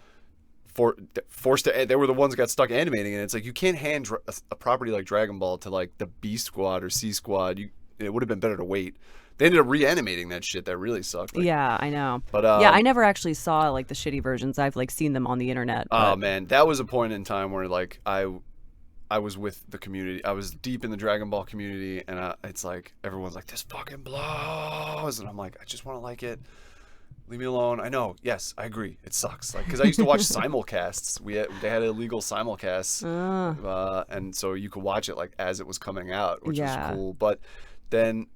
forced to. They were the ones that got stuck animating, and it's like you can't hand a property like Dragon Ball to like the B Squad or C Squad. It would have been better to wait. They ended up reanimating that shit. That really sucked. Like, yeah, I know. But yeah, I never actually saw like the shitty versions. I've like seen them on the internet. Oh man, that was a point in time where like I was with the community. I was deep in the Dragon Ball community, and it's like everyone's like, this fucking blows, and I'm like, I just want to like it. Leave me alone. I know. Yes, I agree. It sucks. Like, because I used to watch simulcasts. They had illegal simulcasts, and so you could watch it like as it was coming out, which was cool. But then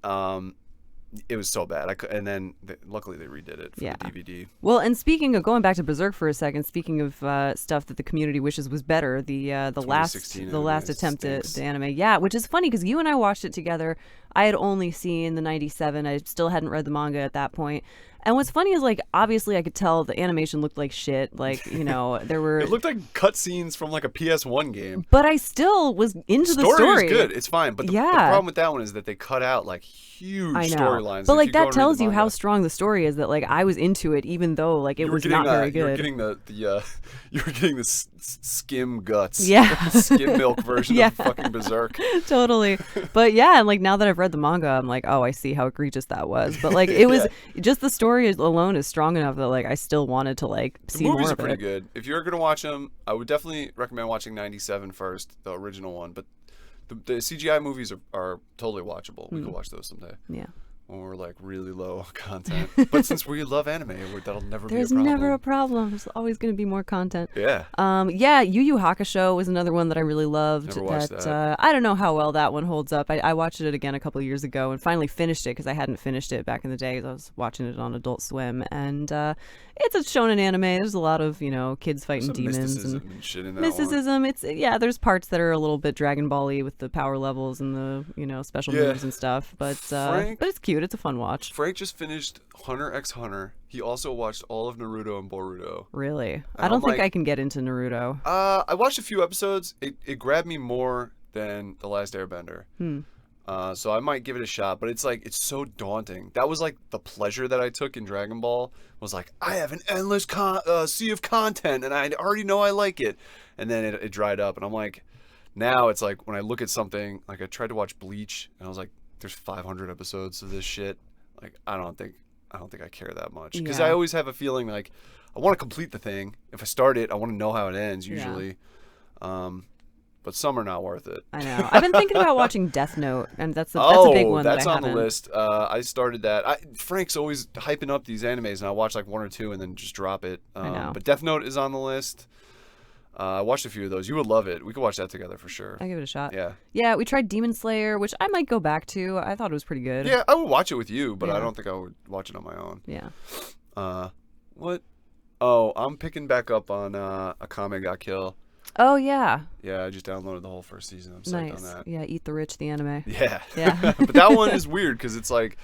it was so bad. And then luckily they redid it for the DVD. Well, and speaking of going back to Berserk for a second, speaking of stuff that the community wishes was better, the last attempt at the anime, which is funny because you and I watched it together. I had only seen the 97. I still hadn't read the manga at that point. And what's funny is, like, obviously I could tell the animation looked like shit. Like, there were... It looked like cutscenes from, like, a PS1 game. But I still was into the story. Story is good. It's fine. But the problem with that one is that they cut out, like, huge storylines. But, like, that tells you how strong the story is, that, like, I was into it even though, like, it was not very good. You were getting the skim guts. Yeah. The skim milk version of fucking Berserk. Totally. But, yeah, and, like, now that I've read the manga, I'm like, oh, I see how egregious that was. But, like, it was just the story alone is strong enough that like I still wanted to like see more of it. The movies are pretty good. If you're gonna watch them, I would definitely recommend watching 97 first, the original one. But the CGI movies are totally watchable. We could watch those someday. Yeah. When we're like really low content. But since we love anime, that'll never be a problem. There's never a problem. There's always going to be more content. Yeah. Yu Yu Hakusho was another one that I really loved. Never watched that. I don't know how well that one holds up. I watched it again a couple of years ago and finally finished it because I hadn't finished it back in the day because I was watching it on Adult Swim. And it's a shonen anime. There's a lot of, kids fighting demons. Mysticism and shit in that mysticism. One. There's parts that are a little bit Dragon Ball-y with the power levels and the, special moves and stuff. But it's cute. It's a fun watch. Frank just finished Hunter x Hunter. He also watched all of Naruto and Boruto. Really? And I don't think I can get into Naruto. I watched a few episodes. It grabbed me more than The Last Airbender. So I might give it a shot, but it's so daunting. That was like the pleasure that I took in Dragon Ball was like, I have an endless sea of content and I already know I like it. And then it dried up and I'm like, now it's like when I look at something, like I tried to watch Bleach and I was like, there's 500 episodes of this shit. Like, I don't think I care that much. Because I always have a feeling like I want to complete the thing. If I start it, I want to know how it ends usually. But some are not worth it. I know. I've been thinking about watching Death Note, and that's a big one. That's that I on the list. I started that. Frank's always hyping up these animes, and I watch like one or two and then just drop it. I know. But Death Note is on the list. I watched a few of those. You would love it. We could watch that together for sure. I'll give it a shot. Yeah. Yeah, we tried Demon Slayer, which I might go back to. I thought it was pretty good. Yeah, I would watch it with you, but I don't think I would watch it on my own. Yeah. What? Oh, I'm picking back up on Akame ga Kill. Oh, yeah. Yeah, I just downloaded the whole first season. I'm psyched on that. Yeah, Eat the Rich, the anime. Yeah. Yeah. But that one is weird because it's like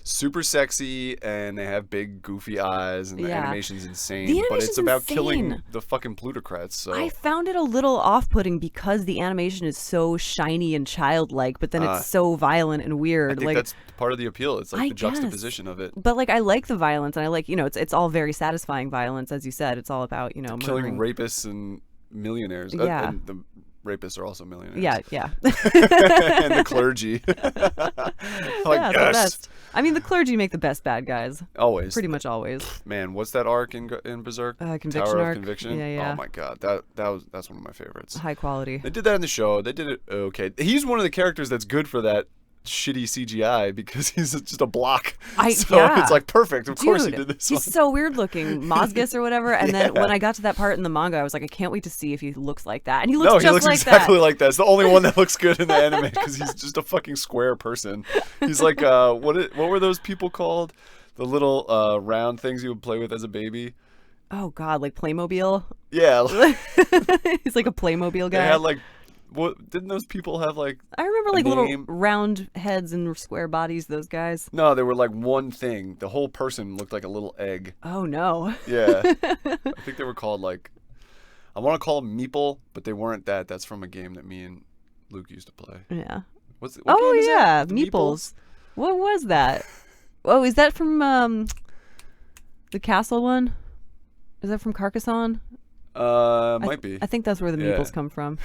super sexy, and they have big goofy eyes, and the Yeah. animation's insane. The But it's animation's about killing insane. the fucking plutocrats. So I found it a little off-putting because the animation is so shiny and childlike, but then it's so violent and I weird. think Like, that's part of the appeal. It's like I the guess. juxtaposition of it. but like I like the violence, and I like, it's all very satisfying violence, as you said. It's all about Killing murdering. rapists and millionaires. Yeah. And the rapists are also millionaires. Yeah, yeah. And the clergy. Like, Yeah, it's the yes! best. I mean, the clergy make the best bad guys, Always. pretty much always. Man, what's that arc in Berserk? Conviction Tower arc. of Conviction? Yeah, yeah. Oh my god, that's one of my favorites. High quality. They did that in the show. They did it okay. He's one of the characters that's good for that shitty CGI because he's just a block. So yeah. it's like perfect. Of course he Dude, did this he's one. so weird looking, Mozgus or whatever. And then Yeah. when I got to that part in the manga, I was like, I can't wait to see if he looks like that. And he looks No, just he looks like exactly that. like that. It's the only one that looks good in the anime because he's just a fucking square person. He's like, what were those people called? The little round things you would play with as a baby. Oh God, like Playmobil. Yeah, He's like a Playmobil they guy. had like, what didn't those people have like? I remember a like little name? round heads and square bodies. Those guys. No, they were like one thing. The whole person looked like a little egg. Oh no. Yeah, I think they were called like, I want to call them Meeple, but they weren't that. That's from a game that me and Luke used to play. Yeah. What Oh game is yeah, that? The Meeples. What was that? Oh, is that from the castle one? Is that from Carcassonne? Might be. I think that's where the Yeah. Meeples come from.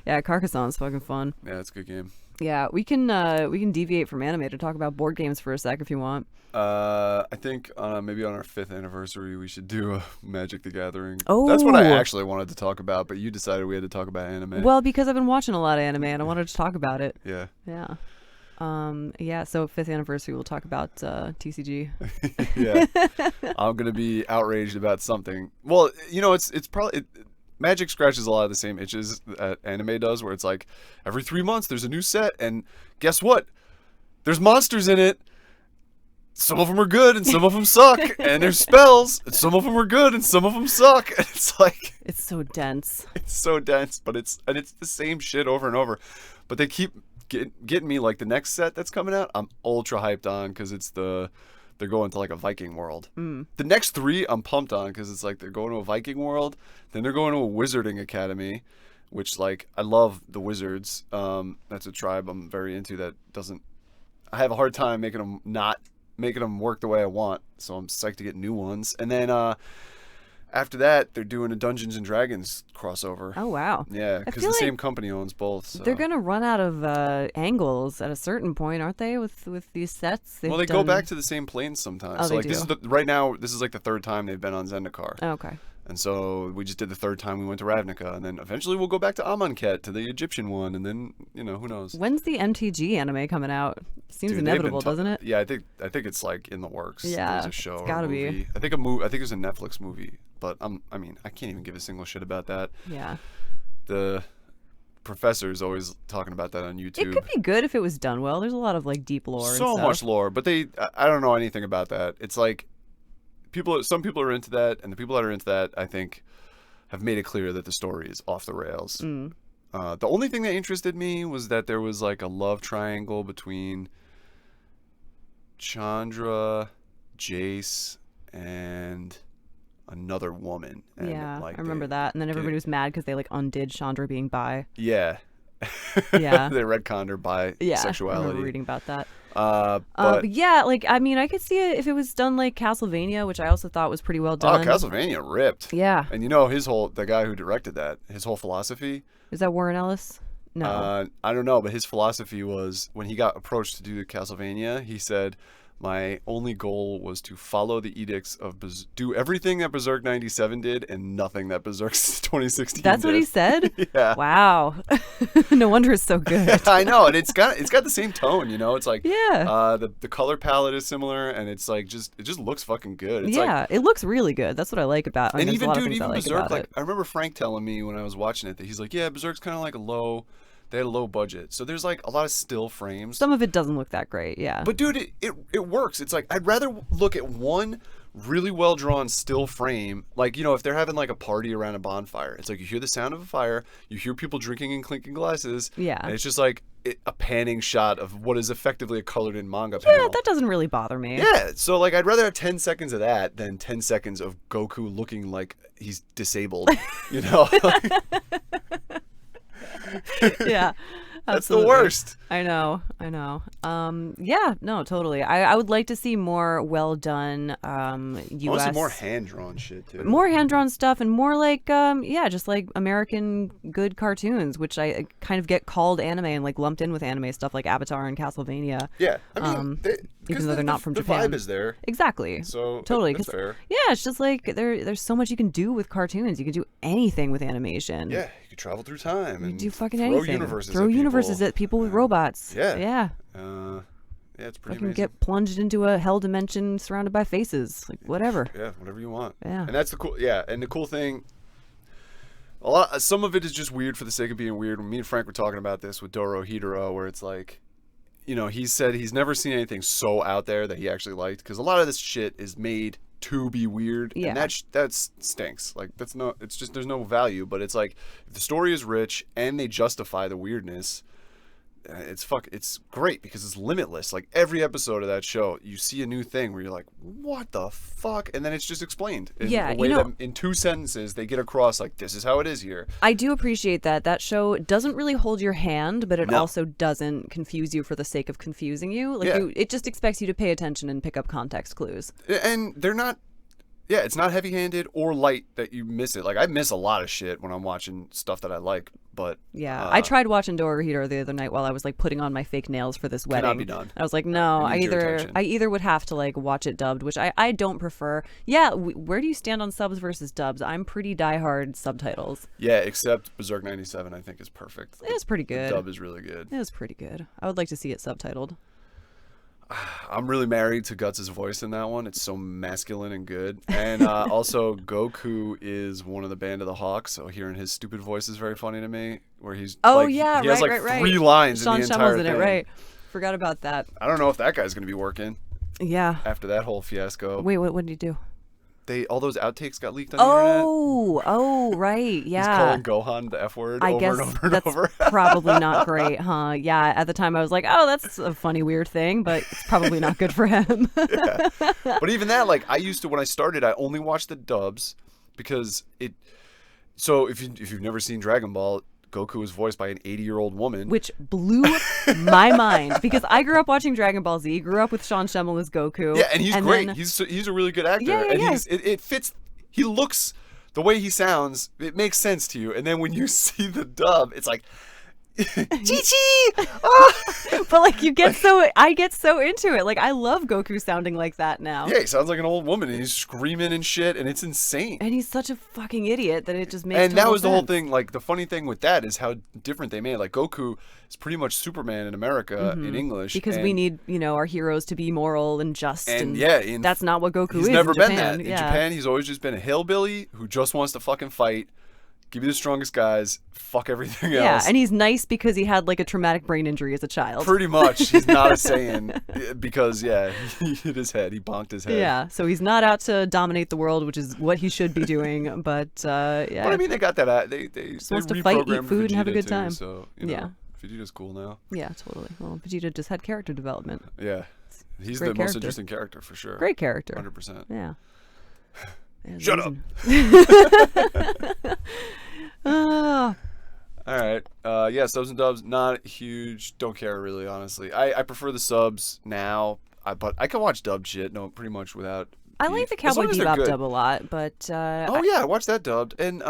Yeah, Carcassonne's fucking fun. Yeah, it's a good game. Yeah, we can deviate from anime to talk about board games for a sec if you want. I think maybe on our 5th anniversary we should do a Magic the Gathering. Oh. That's what I actually wanted to talk about, but you decided we had to talk about anime. Well, because I've been watching a lot of anime and I wanted to talk about it. Yeah. Yeah. Yeah, so 5th anniversary we'll talk about TCG. Yeah. I'm gonna be outraged about something. Well, it's probably Magic scratches a lot of the same itches that anime does, where it's like every 3 months there's a new set, and guess what? There's monsters in it. Some of them are good and some of them suck, and there's spells, and some of them are good and some of them suck. And it's like It's so dense. it's so dense, but it's the same shit over and over. But they keep getting me. Like the next set that's coming out, I'm ultra hyped on because they're going to like a Viking world. The next 3 I'm pumped on because it's like they're going to a Viking world, then they're going to a wizarding academy, which like I love the wizards. That's a tribe I'm very into that doesn't. I have a hard time making them work the way I want, so I'm psyched to get new ones. And then after that, they're doing a Dungeons and Dragons crossover. Oh wow. Yeah, because feel the like same company owns both. So. They're gonna run out of angles at a certain point, aren't they? With these sets. Well, they go back to the same planes sometimes. Oh, so they like this is do. right now. This is like the 3rd time they've been on Zendikar, Oh, okay. and so we just did the 3rd time we went to Ravnica, and then eventually we'll go back to Amonkhet to the Egyptian one, and then who knows. When's the MTG anime coming out? Seems Dude, they've been inevitable, doesn't it? Yeah, I think it's like in the works. Yeah, There's a show. it's or gotta a be. movie. I think there's a Netflix movie, but I mean, I can't even give a single shit about that. Yeah. The professor is always talking about that on YouTube. It could be good if it was done well. There's a lot of like deep lore. So and stuff. much lore, but I don't know anything about that. It's like some people are into that, and the people that are into that, I think, have made it clear that the story is off the rails. The only thing that interested me was that there was like a love triangle between Chandra, Jace, and another woman. And Yeah, like I remember that. And then everybody was mad because they like undid Chandra being bi. Yeah. Yeah. They retconned her by Yeah, I sexuality. remember reading about that. But yeah, like I mean, I could see it if it was done like Castlevania, which I also thought was pretty well done. Castlevania ripped. Yeah. And the guy who directed that, his whole philosophy. Is that Warren Ellis? No. I don't know, but his philosophy was when he got approached to do the Castlevania, he said, my only goal was to follow the edicts of do everything that Berserk 97 did and nothing that Berserk 2016 That's did. what he said? Yeah. Wow. No wonder it's so good. I know, and it's got the same tone, It's like Yeah. the color palette is similar, and it's like it just looks fucking good. It's Yeah, it looks really good. That's what I like about it. and there's even a lot of dude, things I even like Berserk, about like it. I remember Frank telling me when I was watching it that he's like, yeah, Berserk's kind of like a low They had a low budget, so there's like a lot of still frames. Some of it doesn't look that great, yeah. But dude, it works. It's like I'd rather look at one really well drawn still frame, like, you know, if they're having like a party around a bonfire. It's like you hear the sound of a fire, you hear people drinking and clinking glasses, Yeah. and it's just like a panning shot of what is effectively a colored in manga panel. Yeah, that doesn't really bother me. Yeah, so like I'd rather have 10 seconds of that than 10 seconds of Goku looking like he's disabled, you know? Yeah. That's absolutely. the worst. I know. Yeah, no, totally. I would like to see more well done US Mostly more hand drawn shit too. more hand-drawn stuff and more like just like American good cartoons, which I kind of get called anime and like lumped in with anime stuff like Avatar and Castlevania. Yeah, I mean, even though they're not from the Japan. vibe is there. Exactly. So totally. that's 'Cause, fair. yeah, it's just like there's so much you can do with cartoons. You can do anything with animation. Yeah, you could travel through time and Do fucking throw anything. universes Throw at people. universes at people with robots. Yeah. Yeah. Yeah, it's pretty Fucking amazing. get plunged into a hell dimension surrounded by faces. Like whatever. Yeah, whatever you want. Yeah. And that's the cool. Yeah, and the cool thing. Some of it is just weird for the sake of being weird. When me and Frank were talking about this with Doro Hidoro, where it's like, you know, he said he's never seen anything so out there that he actually liked, because a lot of this shit is made to be weird, Yeah. and that stinks. Like it's just there's no value. But it's like if the story is rich and they justify the weirdness. It's great because it's limitless. Like every episode of that show, you see a new thing where you're like, "What the fuck?" And then it's just explained in Yeah, a way that in 2 sentences they get across like, "This is how it is here." I do appreciate that. That show doesn't really hold your hand, but it No. also doesn't confuse you for the sake of confusing you. Like Yeah. it just expects you to pay attention and pick up context clues. And they're not. Yeah, it's not heavy-handed or light that you miss it. Like I miss a lot of shit when I'm watching stuff that I like, but Yeah, I tried watching Dorohedoro the other night while I was like putting on my fake nails for this wedding. Cannot be done. I was like, no, It needs your I attention. either would have to like watch it dubbed, which I don't prefer. Yeah, where do you stand on subs versus dubs? I'm pretty diehard subtitles. yeah, except Berserk 97, I think is perfect. It was pretty good. The dub is really good. It was pretty good. I would like to see it subtitled. I'm really married to Guts' voice in that one. It's so masculine and good. And also, Goku is one of the Band of the Hawk, so hearing his stupid voice is very funny to me. Where he's Oh like, yeah, he has like right. 3 lines Sean in the entire Schemmel's in thing. it, right? Forgot about that. I don't know if that guy's gonna be working Yeah. after that whole fiasco. Wait, what did he do? All those outtakes got leaked on the internet. Oh, right, He's yeah. calling Gohan the F word I over guess and over and that's over. probably not great, huh? Yeah, at the time I was like, oh, that's a funny, weird thing, but it's probably not good for him. Yeah. But even that, like, I used to, when I started, I only watched the dubs because so if you've never seen Dragon Ball, Goku is voiced by an 80-year-old woman. Which blew my mind because I grew up watching Dragon Ball Z, grew up with Sean Schemmel as Goku. Yeah, and he's great. then- He's a really good actor. Yeah, and yeah. it fits. He looks, the way he sounds, it makes sense to you. And then when you see the dub, it's like, Chi-Chi! But like I get so into it. Like I love Goku sounding like that now. Yeah, he sounds like an old woman, and he's screaming and shit, and it's insane. And he's such a fucking idiot that it just makes And that total was the whole sense. thing. Like, the funny thing with that is how different they made it. Like, Goku is pretty much Superman in America in English. Because and, we need, our heroes to be moral and just. And yeah, that's not what Goku he's is never in been Japan. that. In Yeah. Japan, he's always just been a hillbilly who just wants to fucking fight, give you the strongest guys, fuck everything Yeah, else. and he's nice because he had like a traumatic brain injury as a child. Pretty much. He's not a Saiyan because, yeah, he hit his head. He bonked his head. Yeah, so he's not out to dominate the world, which is what he should be doing. But yeah, But I mean, they got that out. They wants to fight, eat reprogrammed food, and have a Vegeta, good too, time. So, Yeah. Vegeta's cool now. yeah, totally. Well, Vegeta just had character development. Yeah. He's Great the most character. interesting character for sure. Great character. 100%. Yeah. Yeah, Shut up. Ah, All right. Yeah, subs and dubs, not huge. Don't care really, honestly. I prefer the subs now, but I can watch dubbed shit. No, pretty much without. I like beef. the As Cowboy long as they're Bebop good. dub a lot, but Oh yeah, I watched that dubbed, and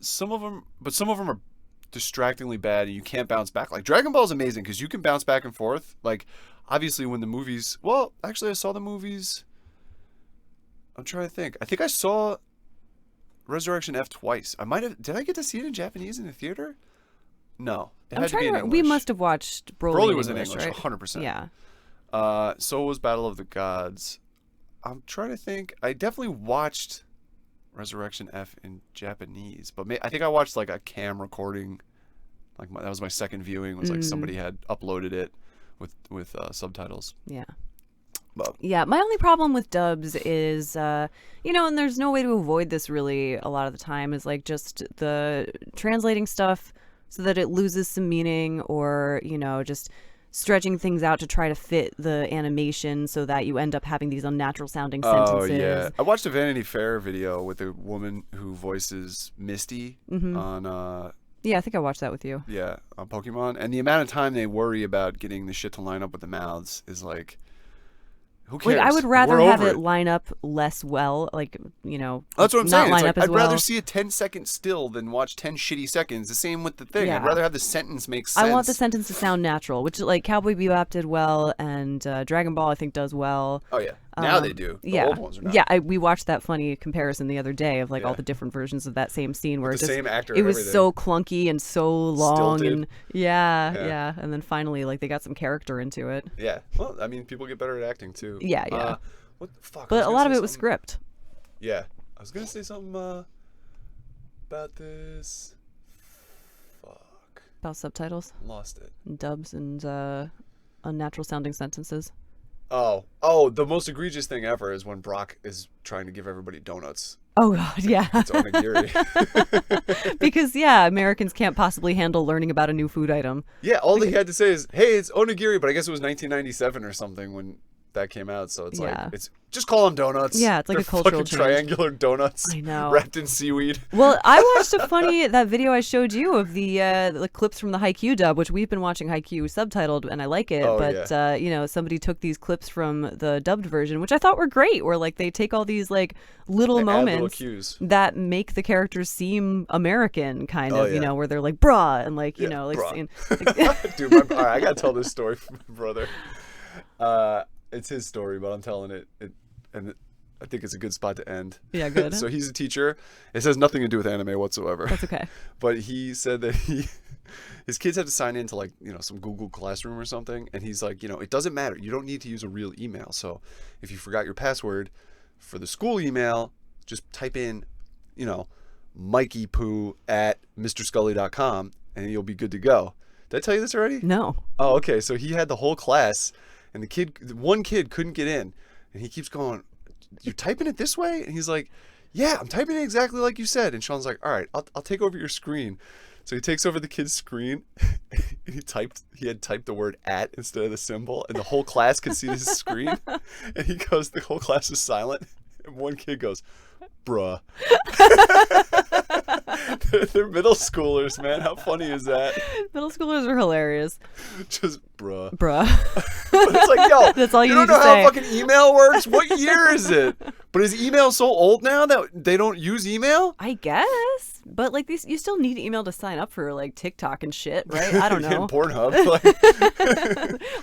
some of them are distractingly bad, and you can't bounce back. Like Dragon Ball is amazing because you can bounce back and forth. Like obviously when the movies. Well, actually, I saw the movies. I'm trying to think. I think I saw Resurrection F twice. I might have. Did I get to see it in Japanese in the theater? No, it I'm had to be trying in to. English. We must have watched Broly. Broly in was in English, English, right? 100%. Yeah. So was Battle of the Gods. I'm trying to think. I definitely watched Resurrection F in Japanese, but I think I watched like a cam recording Like that was my second viewing. Was like somebody had uploaded it with subtitles. Yeah. But Yeah, my only problem with dubs is, and there's no way to avoid this really a lot of the time, is like just the translating stuff so that it loses some meaning, or, just stretching things out to try to fit the animation so that you end up having these unnatural sounding sentences. Oh, yeah. I watched a Vanity Fair video with a woman who voices Misty on... Yeah, I think I watched that with you. Yeah, on Pokemon. And the amount of time they worry about getting the shit to line up with the mouths is like... Who cares? Like, I would rather We're have over it line up less well, like, That's what I'm not saying. line It's up like, as I'd well. rather see a 10-second still than watch 10 shitty seconds. The same with the thing. Yeah. I'd rather have the sentence make sense. I want the sentence to sound natural, which like Cowboy Bebop did well, and Dragon Ball I think does well. Oh, yeah. Now they do. The Yeah, old ones are not. yeah. We watched that funny comparison the other day of like all Yeah. the different versions of that same scene where With it the just same actor it and was everything. so clunky and so long, Stilted. and yeah, Yeah. and then finally like they got some character into it. Yeah. Well, I mean, people get better at acting, too. Yeah, yeah. What the fuck? I But a gonna lot of say it was something- script. Yeah. I was going to say something about this. Fuck. About subtitles, Lost it. and dubs, and unnatural sounding sentences. Oh, the most egregious thing ever is when Brock is trying to give everybody donuts. Oh God, yeah. It's onigiri. Because Americans can't possibly handle learning about a new food item. Yeah, all he had to say is, "Hey, it's onigiri," but I guess it was 1997 or something when that came out. So it's Yeah. like it's just call them donuts. Yeah, it's like They're a cultural fucking change. triangular donuts. I know. Wrapped in seaweed. Well, I watched that video I showed you of the clips from the Haikyuu dub, which we've been watching Haikyuu subtitled, and I like it. Oh, but somebody took these clips from the dubbed version, which I thought were great. Where like they take all these like little They add little moments cues. that make the characters seem American, kind Oh, of, yeah. where they're like brah and like Yeah, like brah. saying, Dude, all right, I gotta tell this story from my brother. It's his story, but I'm telling it, and I think it's a good spot to end. Yeah, good. So he's a teacher. It has nothing to do with anime whatsoever. That's okay. But he said that his kids had to sign into like, some Google Classroom or something. And he's like, it doesn't matter. You don't need to use a real email. So if you forgot your password for the school email, just type in, MikeyPoo@MrScully.com and you'll be good to go. Did I tell you this already? No. Oh, okay. So he had the whole class and one kid couldn't get in and he keeps going, "You're typing it this way?" And he's like, "Yeah, I'm typing it exactly like you said." And Sean's like, "All right, I'll take over your screen." So he takes over the kid's screen and he had typed the word "at" instead of the symbol, and the whole class could see his screen. And he goes, the whole class is silent, and one kid goes, "Bruh." They're middle schoolers, man. How funny is that? Middle schoolers are hilarious. Just bruh. Bruh. But it's like, yo, That's all you don't need know to how say. fucking email works? What year is it? But is email so old now that they don't use email? I guess. But like these, you still need email to sign up for like TikTok and shit, right? I don't know. And Pornhub. Like,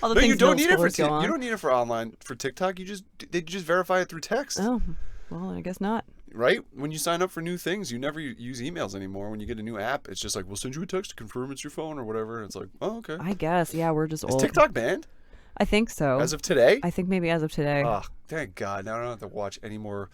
All the no, things you don't middle need it for schoolers go on. you don't need it for online for TikTok. They just verify it through text, Oh, well, I guess not. right? When you sign up for new things, you never use emails anymore. When you get a new app, it's just like, we'll send you a text to confirm it's your phone or whatever. It's like, oh, okay. I guess. Yeah, we're just Is old. TikTok banned I think so. as of today? I think maybe as of today. Oh, thank God! Now I don't have to watch any more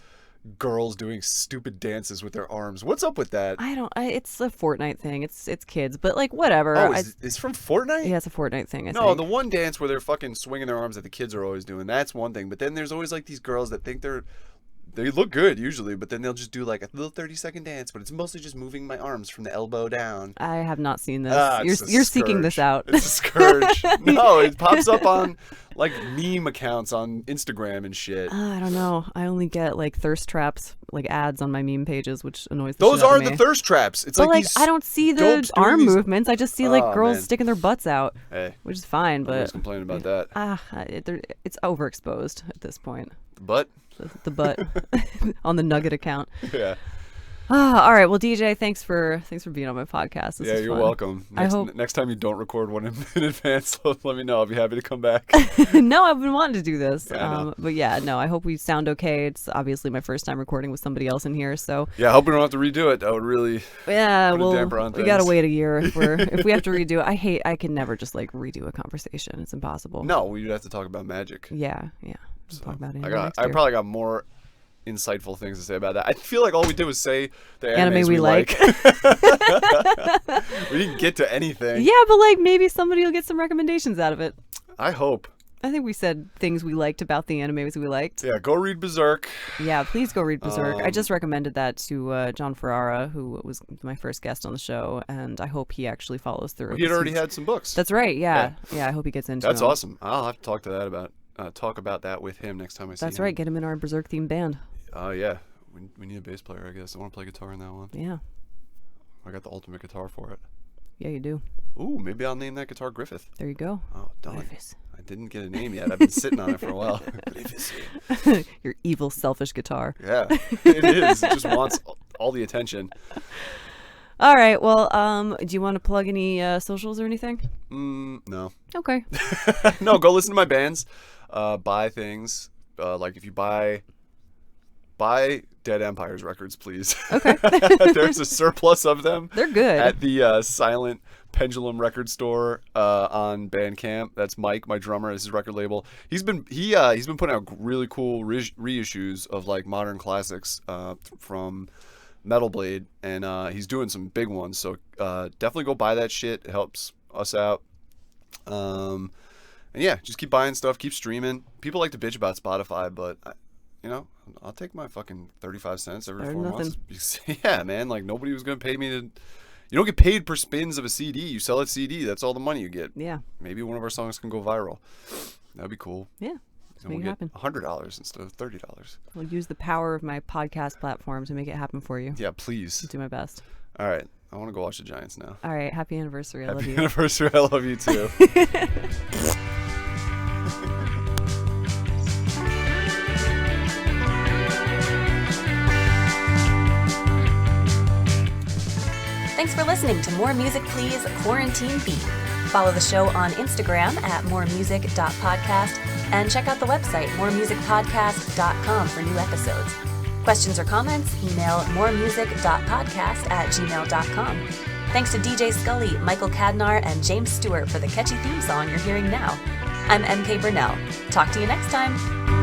girls doing stupid dances with their arms. What's up with that? It's a Fortnite thing. It's kids, but like whatever. Oh, it's from Fortnite? Yeah, it's a Fortnite thing. I No, think. the one dance where they're fucking swinging their arms that the kids are always doing. That's one thing. But then there's always like these girls that think they look good usually, but then they'll just do like a little 30-second dance, but it's mostly just moving my arms from the elbow down. I have not seen this. It's a You're seeking this scourge. out. It's a scourge. No, it pops up on like meme accounts on Instagram and shit. I don't know. I only get like thirst traps, like ads on my meme pages, which annoys the Those shit out are of the me. thirst traps. It's But like these I don't see the dopes doing arm these- movements. I just see like Oh, girls man. sticking their butts out, Hey, which is fine. nobody's But complaining about that. it's overexposed at this point. But The butt on the Nugget account. yeah, All right. Well, DJ, thanks for being on my podcast. This yeah, is you're fun. welcome. Next time you don't record one in advance, let me know. I'll be happy to come back. No, I've been wanting to do this. Yeah, I know. But yeah, no, I hope we sound okay. It's obviously my first time recording with somebody else in here, so Yeah, I hope we don't have to redo it. That would really. yeah, Put a well, damper on we gotta things. wait a year if we have to redo it. I can never just like redo a conversation. It's impossible. No, we'd have to talk about magic. Yeah. We'll talk about it. I probably got more insightful things to say about that. I feel like all we did was say the Anime animes we like. We didn't get to anything. Yeah, but like maybe somebody will get some recommendations out of it. I hope. I think we said things we liked about the animes we liked. Yeah, go read Berserk. Yeah, please go read Berserk. I just recommended that to John Ferrara, who was my first guest on the show, and I hope he actually follows through. He had already had some books. That's right. Yeah, I hope he gets into. That's them. awesome. I'll have to talk about that with him next time I see him. That's right. Get him in our Berserk themed band. Oh yeah, we need a bass player. I guess I want to play guitar in that one. Yeah. I got the ultimate guitar for it. Yeah, you do. Ooh, maybe I'll name that guitar Griffith. There you go. Oh, done. Griffiths. I didn't get a name yet. I've been sitting on it for a while. Your evil, selfish guitar. Yeah, it is. It just wants all the attention. All right. Well, do you want to plug any socials or anything? No. Okay. No, go listen to my bands. Buy things. Like if you buy Dead Empires records, please. Okay. There's a surplus of them. They're good. At the Silent Pendulum record store on Bandcamp. That's Mike, my drummer, is his record label. He's been putting out really cool reissues of like modern classics from Metal Blade, and he's doing some big ones. So definitely go buy that shit. It helps us out. And yeah, just keep buying stuff, keep streaming. People like to bitch about Spotify, but I'll take my fucking 35 cents every 4 months. Yeah, man, like nobody was gonna pay me to. You don't get paid per spins of a CD. You sell a CD. That's all the money you get. Yeah. Maybe one of our songs can go viral. That'd be cool. Yeah. And we'll get $100 instead of $30. I'll use the power of my podcast platform to make it happen for you. Yeah, please. I'll do my best. All right. I want to go watch the Giants now. All right. Happy anniversary. I love you. Happy anniversary. I love you too. Thanks for listening to More Music Please Quarantine Beat. Follow the show on Instagram at moremusic.podcast and check out the website moremusicpodcast.com for new episodes. Questions or comments, email moremusic.podcast@gmail.com. Thanks to DJ Scully, Michael Cadnar, and James Stewart for the catchy theme song you're hearing now. I'm MK Burnell. Talk to you next time.